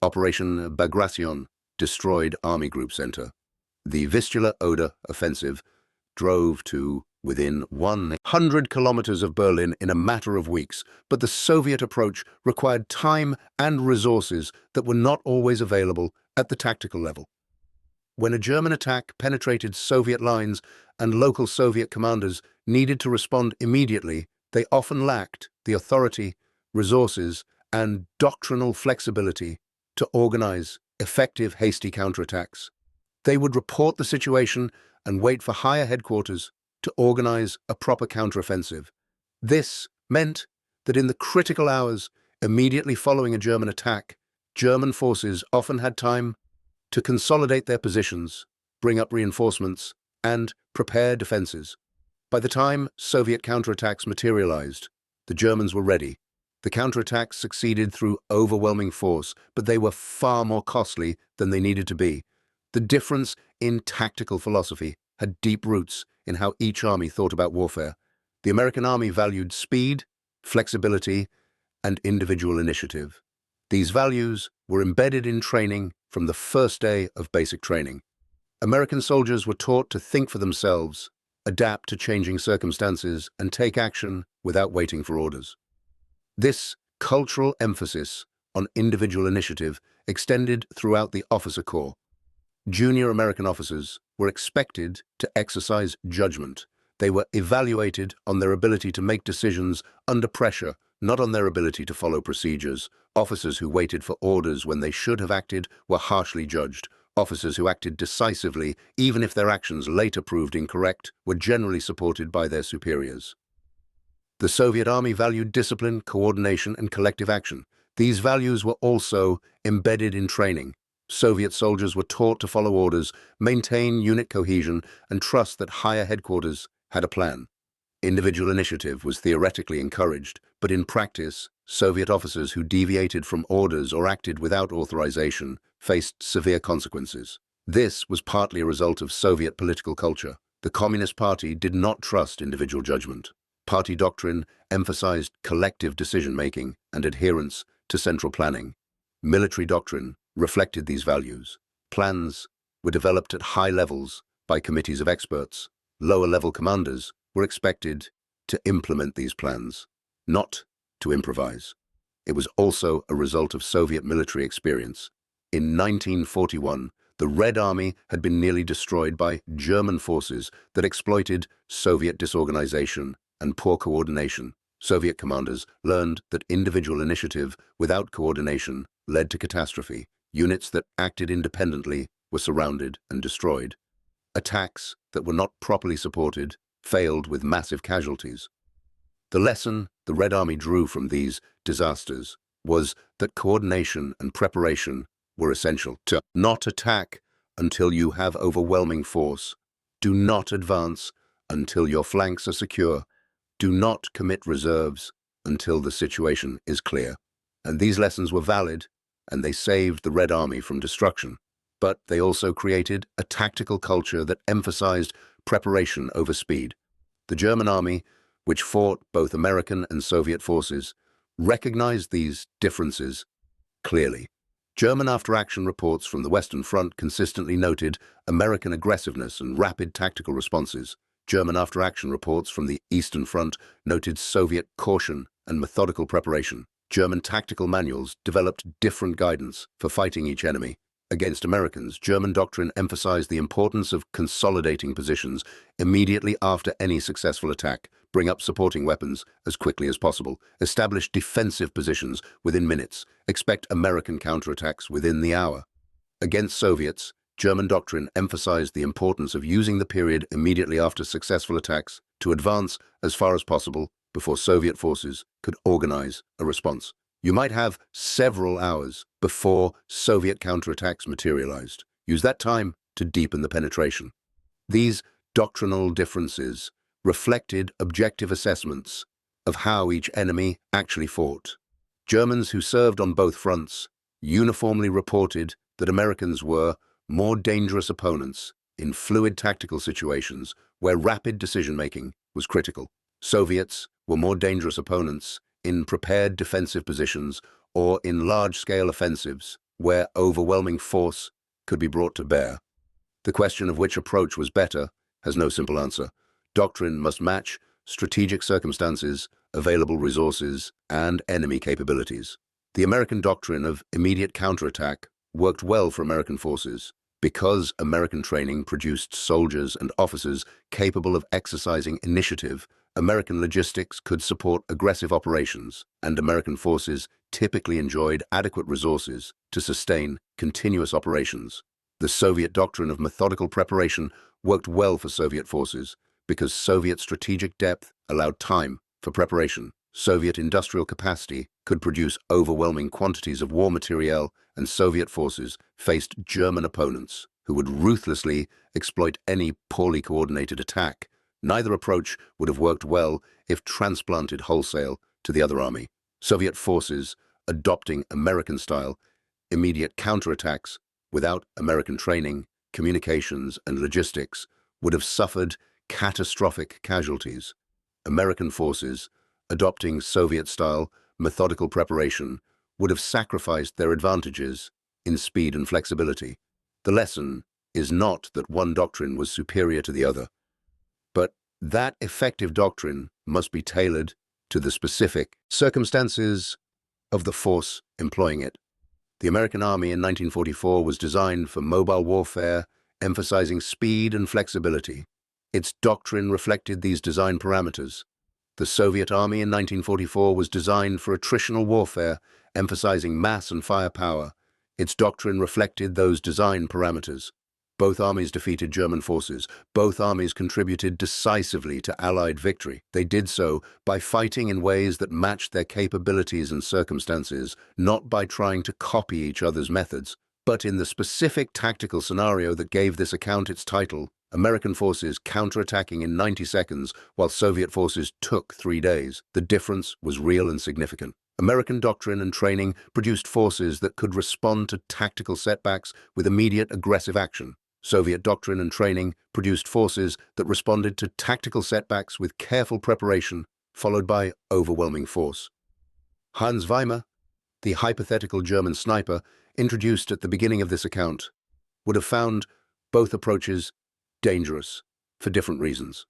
Operation Bagration destroyed Army Group Center. The Vistula-Oder offensive drove to within 100 kilometers of Berlin in a matter of weeks, but the Soviet approach required time and resources that were not always available at the tactical level. When a German attack penetrated Soviet lines and local Soviet commanders needed to respond immediately, they often lacked the authority, resources, and doctrinal flexibility to organize effective hasty counterattacks. They would report the situation and wait for higher headquarters to organize a proper counteroffensive. This meant that in the critical hours immediately following a German attack, German forces often had time to consolidate their positions, bring up reinforcements, and prepare defenses. By the time Soviet counterattacks materialized, the Germans were ready. The counterattacks succeeded through overwhelming force, but they were far more costly than they needed to be. The difference in tactical philosophy had deep roots in how each army thought about warfare. The American army valued speed, flexibility, and individual initiative. These values were embedded in training from the first day of basic training. American soldiers were taught to think for themselves, adapt to changing circumstances, and take action without waiting for orders. This cultural emphasis on individual initiative extended throughout the officer corps. Junior American officers were expected to exercise judgment. They were evaluated on their ability to make decisions under pressure, not on their ability to follow procedures. Officers who waited for orders when they should have acted were harshly judged. Officers who acted decisively, even if their actions later proved incorrect, were generally supported by their superiors. The Soviet army valued discipline, coordination, and collective action. These values were also embedded in training. Soviet soldiers were taught to follow orders, maintain unit cohesion, and trust that higher headquarters had a plan. Individual initiative was theoretically encouraged, but in practice, Soviet officers who deviated from orders or acted without authorization faced severe consequences. This was partly a result of Soviet political culture. The Communist Party did not trust individual judgment. Party doctrine emphasized collective decision-making and adherence to central planning. Military doctrine reflected these values. Plans were developed at high levels by committees of experts. Lower-level commanders were expected to implement these plans, not to improvise. It was also a result of Soviet military experience. In 1941, the Red Army had been nearly destroyed by German forces that exploited Soviet disorganization and poor coordination. Soviet commanders learned that individual initiative without coordination led to catastrophe. Units that acted independently were surrounded and destroyed. Attacks that were not properly supported failed with massive casualties. The lesson the Red Army drew from these disasters was that coordination and preparation were essential. To not attack until you have overwhelming force. Do not advance until your flanks are secure. Do not commit reserves until the situation is clear. And these lessons were valid, and they saved the Red Army from destruction. But they also created a tactical culture that emphasized preparation over speed. The German army, which fought both American and Soviet forces, recognized these differences clearly. German after-action reports from the Western Front consistently noted American aggressiveness and rapid tactical responses. German after-action reports from the Eastern Front noted Soviet caution and methodical preparation. German tactical manuals developed different guidance for fighting each enemy. Against Americans, German doctrine emphasized the importance of consolidating positions immediately after any successful attack, bring up supporting weapons as quickly as possible, establish defensive positions within minutes, expect American counterattacks within the hour. Against Soviets, German doctrine emphasized the importance of using the period immediately after successful attacks to advance as far as possible before Soviet forces could organize a response. You might have several hours before Soviet counterattacks materialized. Use that time to deepen the penetration. These doctrinal differences reflected objective assessments of how each enemy actually fought. Germans who served on both fronts uniformly reported that Americans were more dangerous opponents in fluid tactical situations where rapid decision-making was critical. Soviets were more dangerous opponents in prepared defensive positions or in large-scale offensives where overwhelming force could be brought to bear. The question of which approach was better has no simple answer. Doctrine must match strategic circumstances, available resources, and enemy capabilities. The American doctrine of immediate counterattack worked well for American forces because American training produced soldiers and officers capable of exercising initiative. American logistics could support aggressive operations, and American forces typically enjoyed adequate resources to sustain continuous operations. The Soviet doctrine of methodical preparation worked well for Soviet forces because Soviet strategic depth allowed time for preparation. Soviet industrial capacity could produce overwhelming quantities of war materiel, and Soviet forces faced German opponents who would ruthlessly exploit any poorly coordinated attack. Neither approach would have worked well if transplanted wholesale to the other army. Soviet forces adopting American-style immediate counterattacks without American training, communications, and logistics would have suffered catastrophic casualties. American forces adopting Soviet-style methodical preparation would have sacrificed their advantages in speed and flexibility. The lesson is not that one doctrine was superior to the other, but that effective doctrine must be tailored to the specific circumstances of the force employing it. The American Army in 1944 was designed for mobile warfare, emphasizing speed and flexibility. Its doctrine reflected these design parameters. The Soviet Army in 1944 was designed for attritional warfare, emphasizing mass and firepower. Its doctrine reflected those design parameters. Both armies defeated German forces. Both armies contributed decisively to Allied victory. They did so by fighting in ways that matched their capabilities and circumstances, not by trying to copy each other's methods. But in the specific tactical scenario that gave this account its title, American forces counterattacking in 90 seconds while Soviet forces took 3 days, the difference was real and significant. American doctrine and training produced forces that could respond to tactical setbacks with immediate aggressive action. Soviet doctrine and training produced forces that responded to tactical setbacks with careful preparation, followed by overwhelming force. Hans Weimer, the hypothetical German sniper introduced at the beginning of this account, would have found both approaches dangerous for different reasons.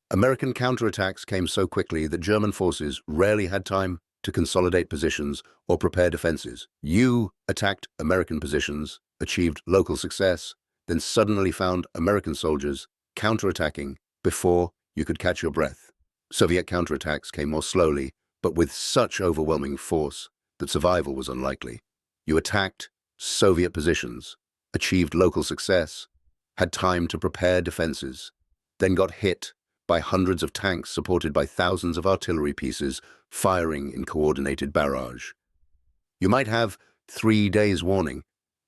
American counterattacks came so quickly that German forces rarely had time to consolidate positions or prepare defenses. You attacked American positions, achieved local success, then suddenly found American soldiers counterattacking before you could catch your breath. Soviet counterattacks came more slowly, but with such overwhelming force that survival was unlikely. You attacked Soviet positions, achieved local success, had time to prepare defenses, then got hit by hundreds of tanks supported by thousands of artillery pieces firing in coordinated barrage. You might have 3 days warning,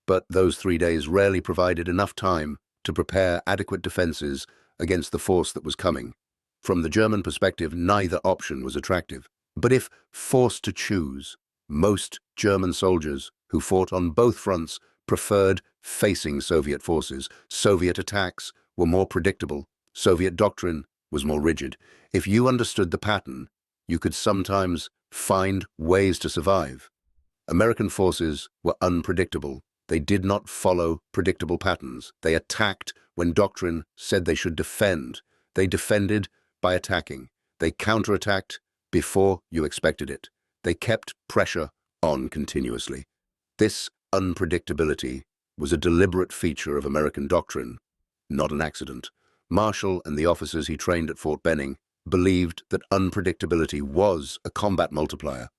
but those 3 days rarely provided enough time to prepare adequate defenses against the force that was coming. From the German perspective, neither option was attractive. But if forced to choose, most German soldiers who fought on both fronts preferred facing Soviet forces. Soviet attacks were more predictable. Soviet doctrine was more rigid. If you understood the pattern, you could sometimes find ways to survive. American forces were unpredictable. They did not follow predictable patterns. They attacked when doctrine said they should defend. They defended by attacking. They counterattacked before you expected it. They kept pressure on continuously. This unpredictability was a deliberate feature of American doctrine, not an accident. Marshall and the officers he trained at Fort Benning believed that unpredictability was a combat multiplier.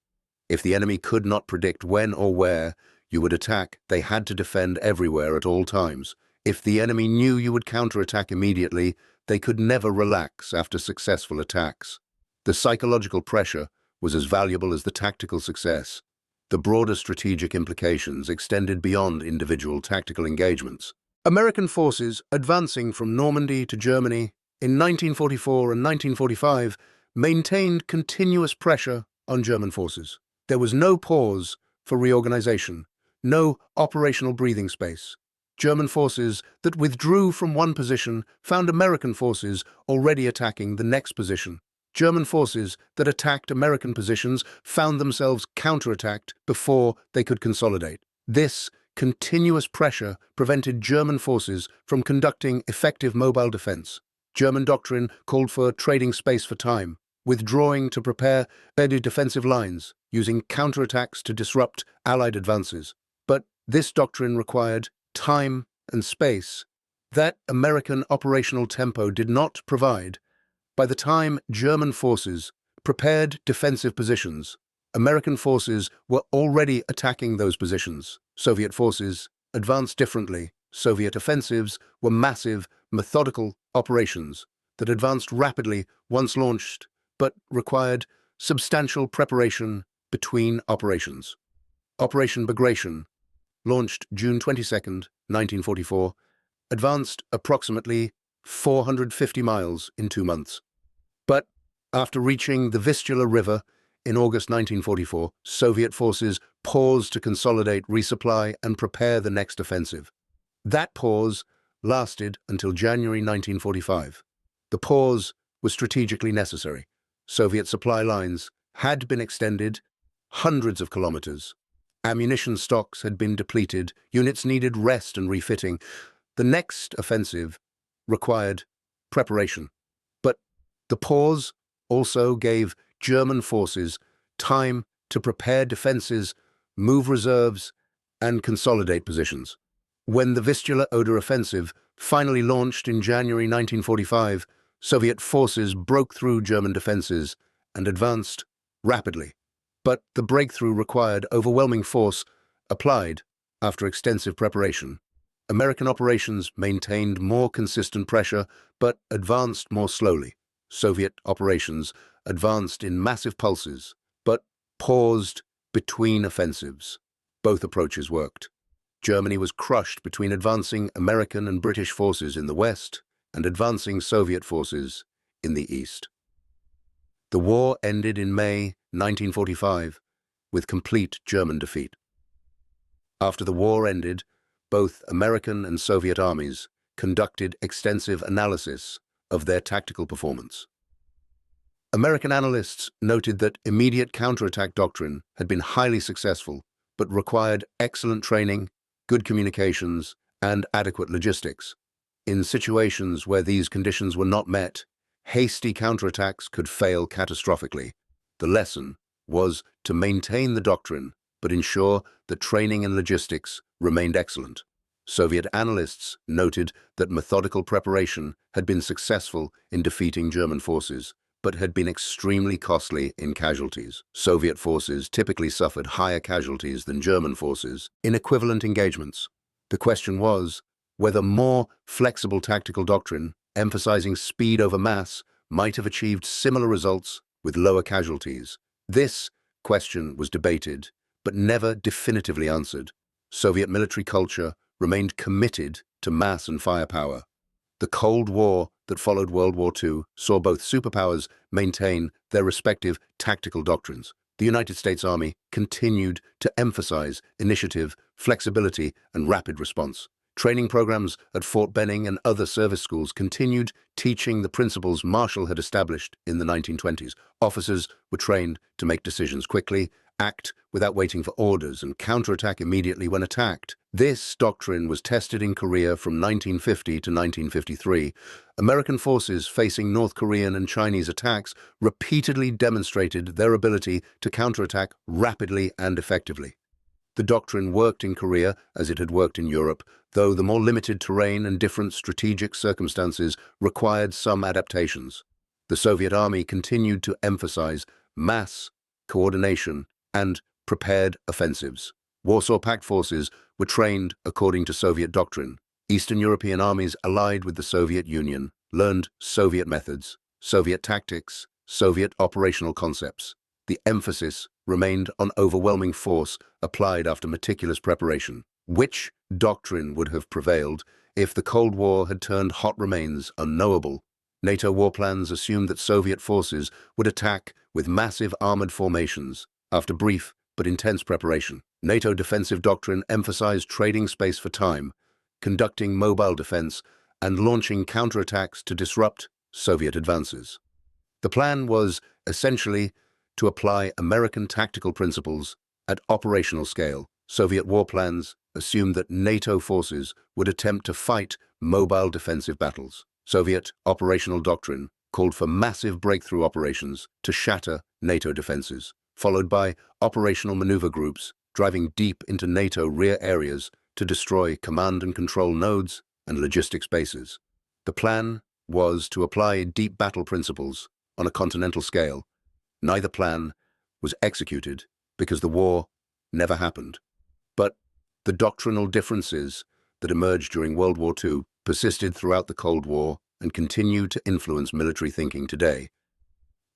If the enemy could not predict when or where you would attack, they had to defend everywhere at all times. If the enemy knew you would counterattack immediately, they could never relax after successful attacks. The psychological pressure was as valuable as the tactical success. The broader strategic implications extended beyond individual tactical engagements. American forces advancing from Normandy to Germany in 1944 and 1945 maintained continuous pressure on German forces. There was no pause for reorganization, no operational breathing space. German forces that withdrew from one position found American forces already attacking the next position. German forces that attacked American positions found themselves counterattacked before they could consolidate. This continuous pressure prevented German forces from conducting effective mobile defense. German doctrine called for trading space for time, withdrawing to prepare ready defensive lines, using counterattacks to disrupt Allied advances. But this doctrine required time and space that American operational tempo did not provide. By the time German forces prepared defensive positions, American forces were already attacking those positions. Soviet forces advanced differently. Soviet offensives were massive, methodical operations that advanced rapidly once launched, but required substantial preparation between operations. Operation Bagration, launched June 22, 1944, advanced approximately 450 miles in 2 months. But after reaching the Vistula River in August 1944, Soviet forces paused to consolidate, resupply, and prepare the next offensive. That pause lasted until January 1945. The pause was strategically necessary. Soviet supply lines had been extended hundreds of kilometers. Ammunition stocks had been depleted. Units needed rest and refitting. The next offensive required preparation. But the pause also gave German forces time to prepare defenses, move reserves, and consolidate positions. When the Vistula-Oder offensive finally launched in January 1945, Soviet forces broke through German defenses and advanced rapidly. But the breakthrough required overwhelming force applied after extensive preparation. American operations maintained more consistent pressure, but advanced more slowly. Soviet operations advanced in massive pulses, but paused between offensives. Both approaches worked. Germany was crushed between advancing American and British forces in the west and advancing Soviet forces in the east. The war ended in May 1945 with complete German defeat. After the war ended, both American and Soviet armies conducted extensive analysis of their tactical performance. American analysts noted that immediate counterattack doctrine had been highly successful, but required excellent training, good communications, and adequate logistics. In situations where these conditions were not met, hasty counterattacks could fail catastrophically. The lesson was to maintain the doctrine, but ensure that training and logistics remained excellent. Soviet analysts noted that methodical preparation had been successful in defeating German forces, but had been extremely costly in casualties. Soviet forces typically suffered higher casualties than German forces in equivalent engagements. The question was whether more flexible tactical doctrine, emphasizing speed over mass, might have achieved similar results with lower casualties. This question was debated, but never definitively answered. Soviet military culture remained committed to mass and firepower. The Cold War that followed World War II saw both superpowers maintain their respective tactical doctrines. The United States Army continued to emphasize initiative, flexibility, and rapid response. Training programs at Fort Benning and other service schools continued teaching the principles Marshall had established in the 1920s. Officers were trained to make decisions quickly, act without waiting for orders, and counterattack immediately when attacked. This doctrine was tested in Korea from 1950 to 1953. American forces facing North Korean and Chinese attacks repeatedly demonstrated their ability to counterattack rapidly and effectively. The doctrine worked in Korea as it had worked in Europe, though the more limited terrain and different strategic circumstances required some adaptations. The Soviet Army continued to emphasize mass, coordination, and prepared offensives. Warsaw Pact forces were trained according to Soviet doctrine. Eastern European armies allied with the Soviet Union learned Soviet methods, Soviet tactics, Soviet operational concepts. The emphasis remained on overwhelming force applied after meticulous preparation. Which doctrine would have prevailed if the Cold War had turned hot remains unknowable? NATO war plans assumed that Soviet forces would attack with massive armored formations after brief but intense preparation. NATO defensive doctrine emphasized trading space for time, conducting mobile defense, and launching counterattacks to disrupt Soviet advances. The plan was essentially to apply American tactical principles at operational scale. Soviet war plans assumed that NATO forces would attempt to fight mobile defensive battles. Soviet operational doctrine called for massive breakthrough operations to shatter NATO defenses, followed by operational maneuver groups driving deep into NATO rear areas to destroy command and control nodes and logistics bases. The plan was to apply deep battle principles on a continental scale. Neither plan was executed because the war never happened. But the doctrinal differences that emerged during World War II persisted throughout the Cold War and continue to influence military thinking today.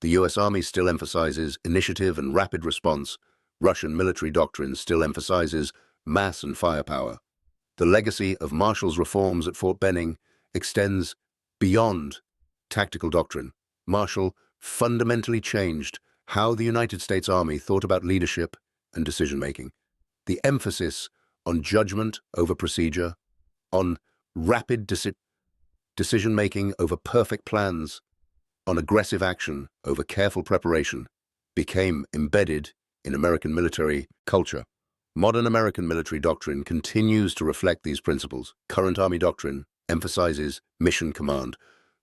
The U.S. Army still emphasizes initiative and rapid response. Russian military doctrine still emphasizes mass and firepower. The legacy of Marshall's reforms at Fort Benning extends beyond tactical doctrine. Marshall fundamentally changed how the United States Army thought about leadership and decision-making. The emphasis on judgment over procedure, on rapid decision-making over perfect plans, on aggressive action over careful preparation, became embedded in American military culture. Modern American military doctrine continues to reflect these principles. Current Army doctrine emphasizes mission command,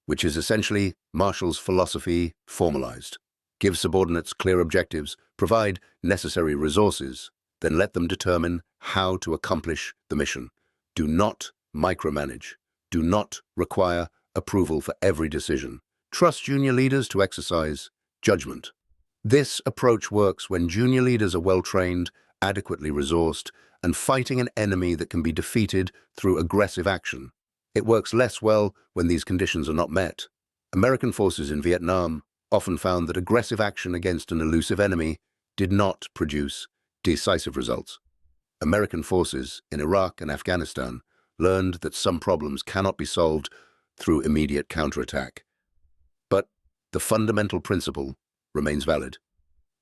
which is essentially Marshall's philosophy formalized. Give subordinates clear objectives, provide necessary resources, then let them determine how to accomplish the mission. Do not micromanage. Do not require approval for every decision. Trust junior leaders to exercise judgment. This approach works when junior leaders are well-trained, adequately resourced, and fighting an enemy that can be defeated through aggressive action. It works less well when these conditions are not met. American forces in Vietnam often found that aggressive action against an elusive enemy did not produce decisive results. American forces in Iraq and Afghanistan learned that some problems cannot be solved through immediate counterattack. But the fundamental principle remains valid.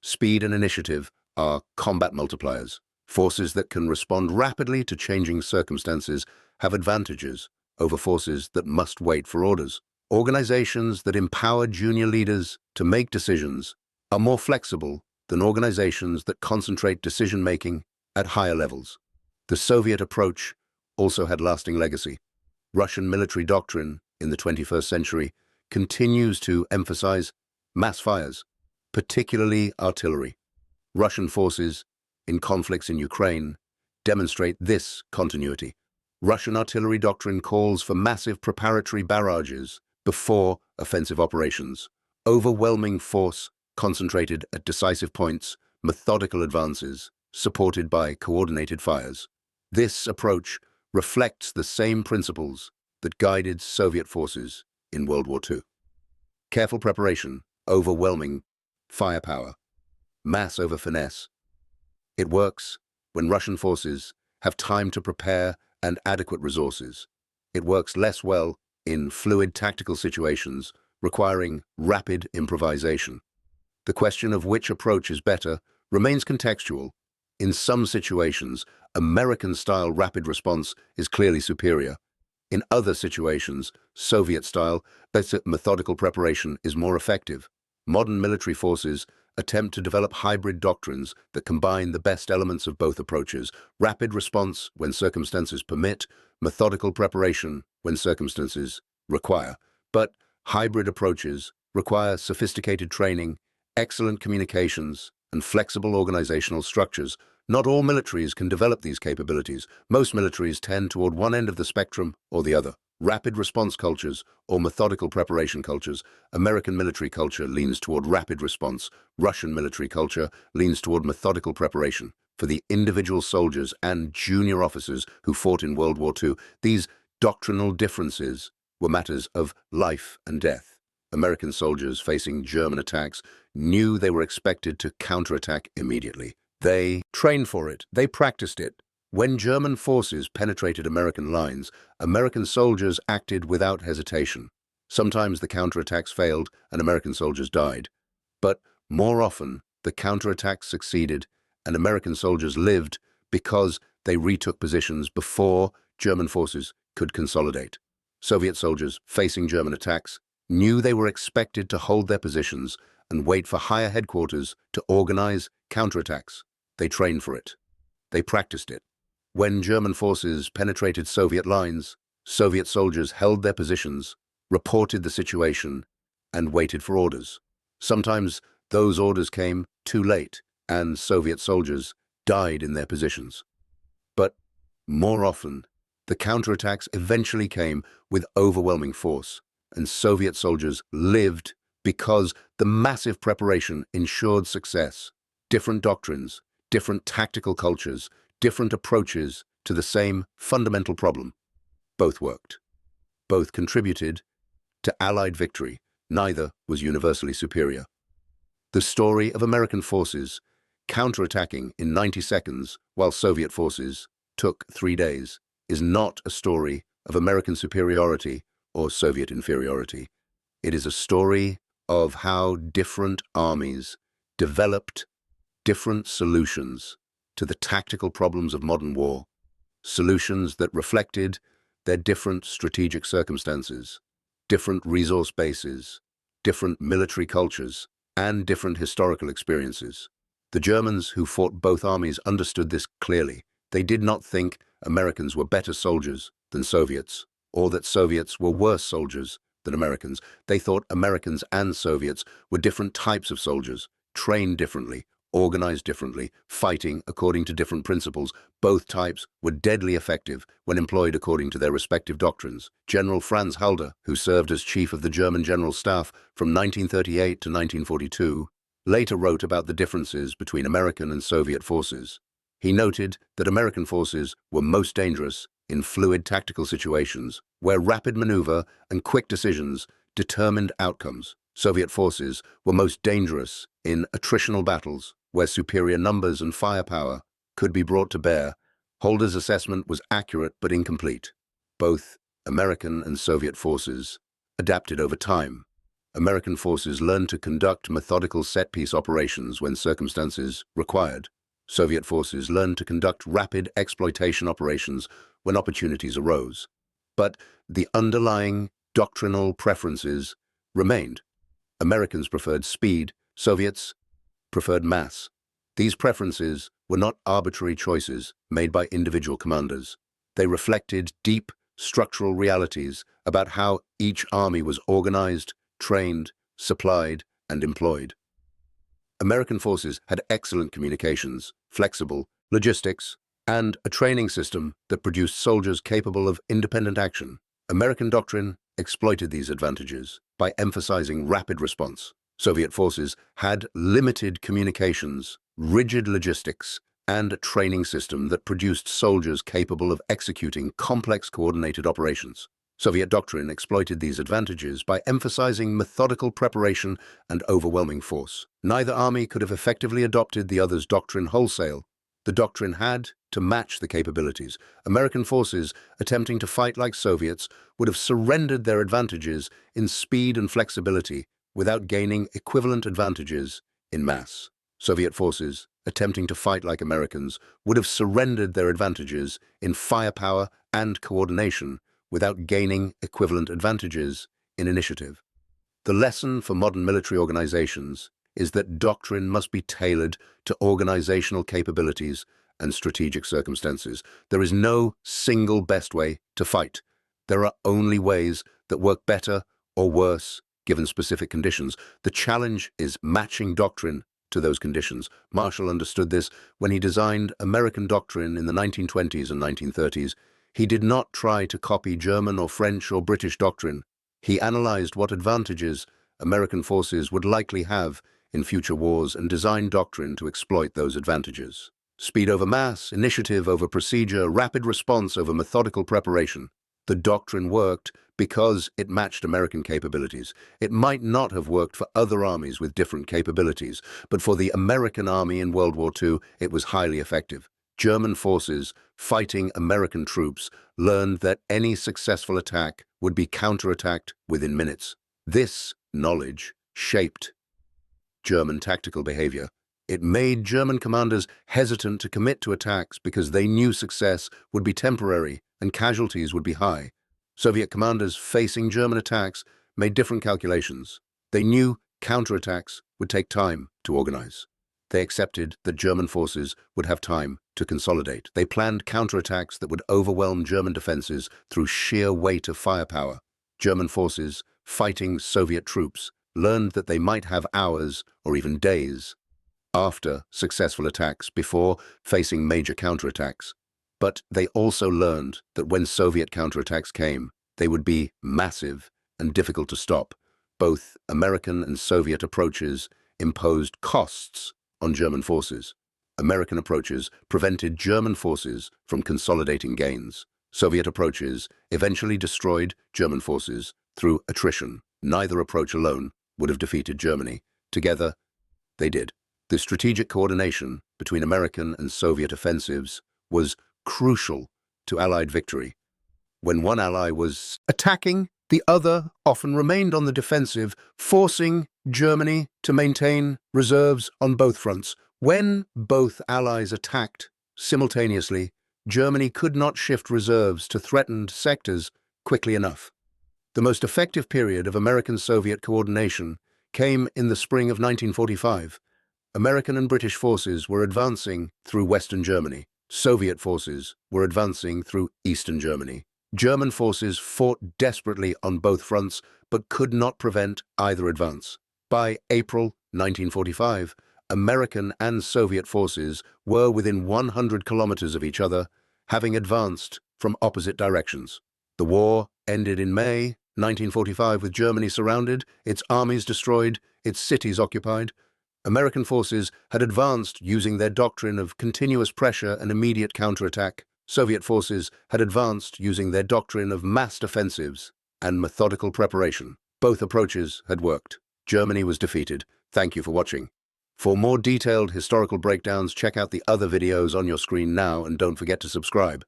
Speed and initiative are combat multipliers. Forces that can respond rapidly to changing circumstances have advantages over forces that must wait for orders. Organizations that empower junior leaders to make decisions are more flexible than organizations that concentrate decision-making at higher levels. The Soviet approach also had lasting legacy. Russian military doctrine in the 21st century continues to emphasize mass fires, particularly artillery. Russian forces in conflicts in Ukraine demonstrate this continuity. Russian artillery doctrine calls for massive preparatory barrages before offensive operations, overwhelming force concentrated at decisive points, methodical advances, supported by coordinated fires. This approach reflects the same principles that guided Soviet forces in World War II. Careful preparation, overwhelming firepower, mass over finesse. It works when Russian forces have time to prepare and adequate resources. It works less well in fluid tactical situations requiring rapid improvisation. The question of which approach is better remains contextual. In some situations, American-style rapid response is clearly superior. In other situations, Soviet-style methodical preparation is more effective. Modern military forces attempt to develop hybrid doctrines that combine the best elements of both approaches: rapid response when circumstances permit, methodical preparation when circumstances require. But hybrid approaches require sophisticated training, excellent communications, and flexible organizational structures. Not all militaries can develop these capabilities. Most militaries tend toward one end of the spectrum or the other. Rapid response cultures or methodical preparation cultures. American military culture leans toward rapid response. Russian military culture leans toward methodical preparation. For the individual soldiers and junior officers who fought in World War II, these doctrinal differences were matters of life and death. American soldiers facing German attacks knew they were expected to counterattack immediately. They trained for it. They practiced it. When German forces penetrated American lines, American soldiers acted without hesitation. Sometimes the counterattacks failed and American soldiers died. But more often, the counterattacks succeeded and American soldiers lived because they retook positions before German forces could consolidate. Soviet soldiers facing German attacks knew they were expected to hold their positions and wait for higher headquarters to organize counterattacks. They trained for it. They practiced it. When German forces penetrated Soviet lines, Soviet soldiers held their positions, reported the situation, and waited for orders. Sometimes those orders came too late, and Soviet soldiers died in their positions. But more often, the counterattacks eventually came with overwhelming force, and Soviet soldiers lived because the massive preparation ensured success. Different doctrines, different tactical cultures, different approaches to the same fundamental problem. Both worked. Both contributed to Allied victory. Neither was universally superior. The story of American forces counterattacking in 90 seconds while Soviet forces took 3 days is not a story of American superiority or Soviet inferiority. It is a story of how different armies developed different solutions to the tactical problems of modern war, solutions that reflected their different strategic circumstances, different resource bases, different military cultures, and different historical experiences. The Germans who fought both armies understood this clearly. They did not think Americans were better soldiers than Soviets, or that Soviets were worse soldiers than Americans. They thought Americans and Soviets were different types of soldiers, trained differently, organized differently, fighting according to different principles. Both types were deadly effective when employed according to their respective doctrines. General Franz Halder, who served as chief of the German General Staff from 1938 to 1942, later wrote about the differences between American and Soviet forces. He noted that American forces were most dangerous in fluid tactical situations, where rapid maneuver and quick decisions determined outcomes. Soviet forces were most dangerous in attritional battles, where superior numbers and firepower could be brought to bear. Holder's assessment was accurate but incomplete. Both American and Soviet forces adapted over time. American forces learned to conduct methodical set-piece operations when circumstances required. Soviet forces learned to conduct rapid exploitation operations when opportunities arose. But the underlying doctrinal preferences remained. Americans preferred speed, Soviets preferred mass. These preferences were not arbitrary choices made by individual commanders. They reflected deep structural realities about how each army was organized, trained, supplied, and employed. American forces had excellent communications, flexible logistics, and a training system that produced soldiers capable of independent action. American doctrine exploited these advantages by emphasizing rapid response. Soviet forces had limited communications, rigid logistics, and a training system that produced soldiers capable of executing complex coordinated operations. Soviet doctrine exploited these advantages by emphasizing methodical preparation and overwhelming force. Neither army could have effectively adopted the other's doctrine wholesale. The doctrine had to match the capabilities. American forces attempting to fight like Soviets would have surrendered their advantages in speed and flexibility without gaining equivalent advantages in mass. Soviet forces attempting to fight like Americans would have surrendered their advantages in firepower and coordination without gaining equivalent advantages in initiative. The lesson for modern military organizations is that doctrine must be tailored to organizational capabilities and strategic circumstances. There is no single best way to fight. There are only ways that work better or worse given specific conditions. The challenge is matching doctrine to those conditions. Marshall understood this when he designed American doctrine in the 1920s and 1930s. He did not try to copy German or French or British doctrine. He analyzed what advantages American forces would likely have in future wars and designed doctrine to exploit those advantages. Speed over mass, initiative over procedure, rapid response over methodical preparation. The doctrine worked because it matched American capabilities. It might not have worked for other armies with different capabilities, but for the American army in World War II, it was highly effective. German forces fighting American troops learned that any successful attack would be counterattacked within minutes. This knowledge shaped German tactical behavior. It made German commanders hesitant to commit to attacks because they knew success would be temporary and casualties would be high. Soviet commanders facing German attacks made different calculations. They knew counterattacks would take time to organize. They accepted that German forces would have time to consolidate. They planned counterattacks that would overwhelm German defenses through sheer weight of firepower. German forces fighting Soviet troops learned that they might have hours or even days after successful attacks before facing major counterattacks. But they also learned that when Soviet counterattacks came, they would be massive and difficult to stop. Both American and Soviet approaches imposed costs on German forces. American approaches prevented German forces from consolidating gains. Soviet approaches eventually destroyed German forces through attrition. Neither approach alone would have defeated Germany. Together, they did. The strategic coordination between American and Soviet offensives was crucial to Allied victory. When one ally was attacking, the other often remained on the defensive, forcing Germany to maintain reserves on both fronts. When both allies attacked simultaneously, Germany could not shift reserves to threatened sectors quickly enough. The most effective period of American-Soviet coordination came in the spring of 1945. American and British forces were advancing through Western Germany. Soviet forces were advancing through Eastern Germany. German forces fought desperately on both fronts, but could not prevent either advance. By April 1945, American and Soviet forces were within 100 kilometers of each other, having advanced from opposite directions. The war ended in May 1945 with Germany surrounded, its armies destroyed, its cities occupied. American forces had advanced using their doctrine of continuous pressure and immediate counterattack. Soviet forces had advanced using their doctrine of massed offensives and methodical preparation. Both approaches had worked. Germany was defeated. Thank you for watching. For more detailed historical breakdowns, check out the other videos on your screen now and don't forget to subscribe.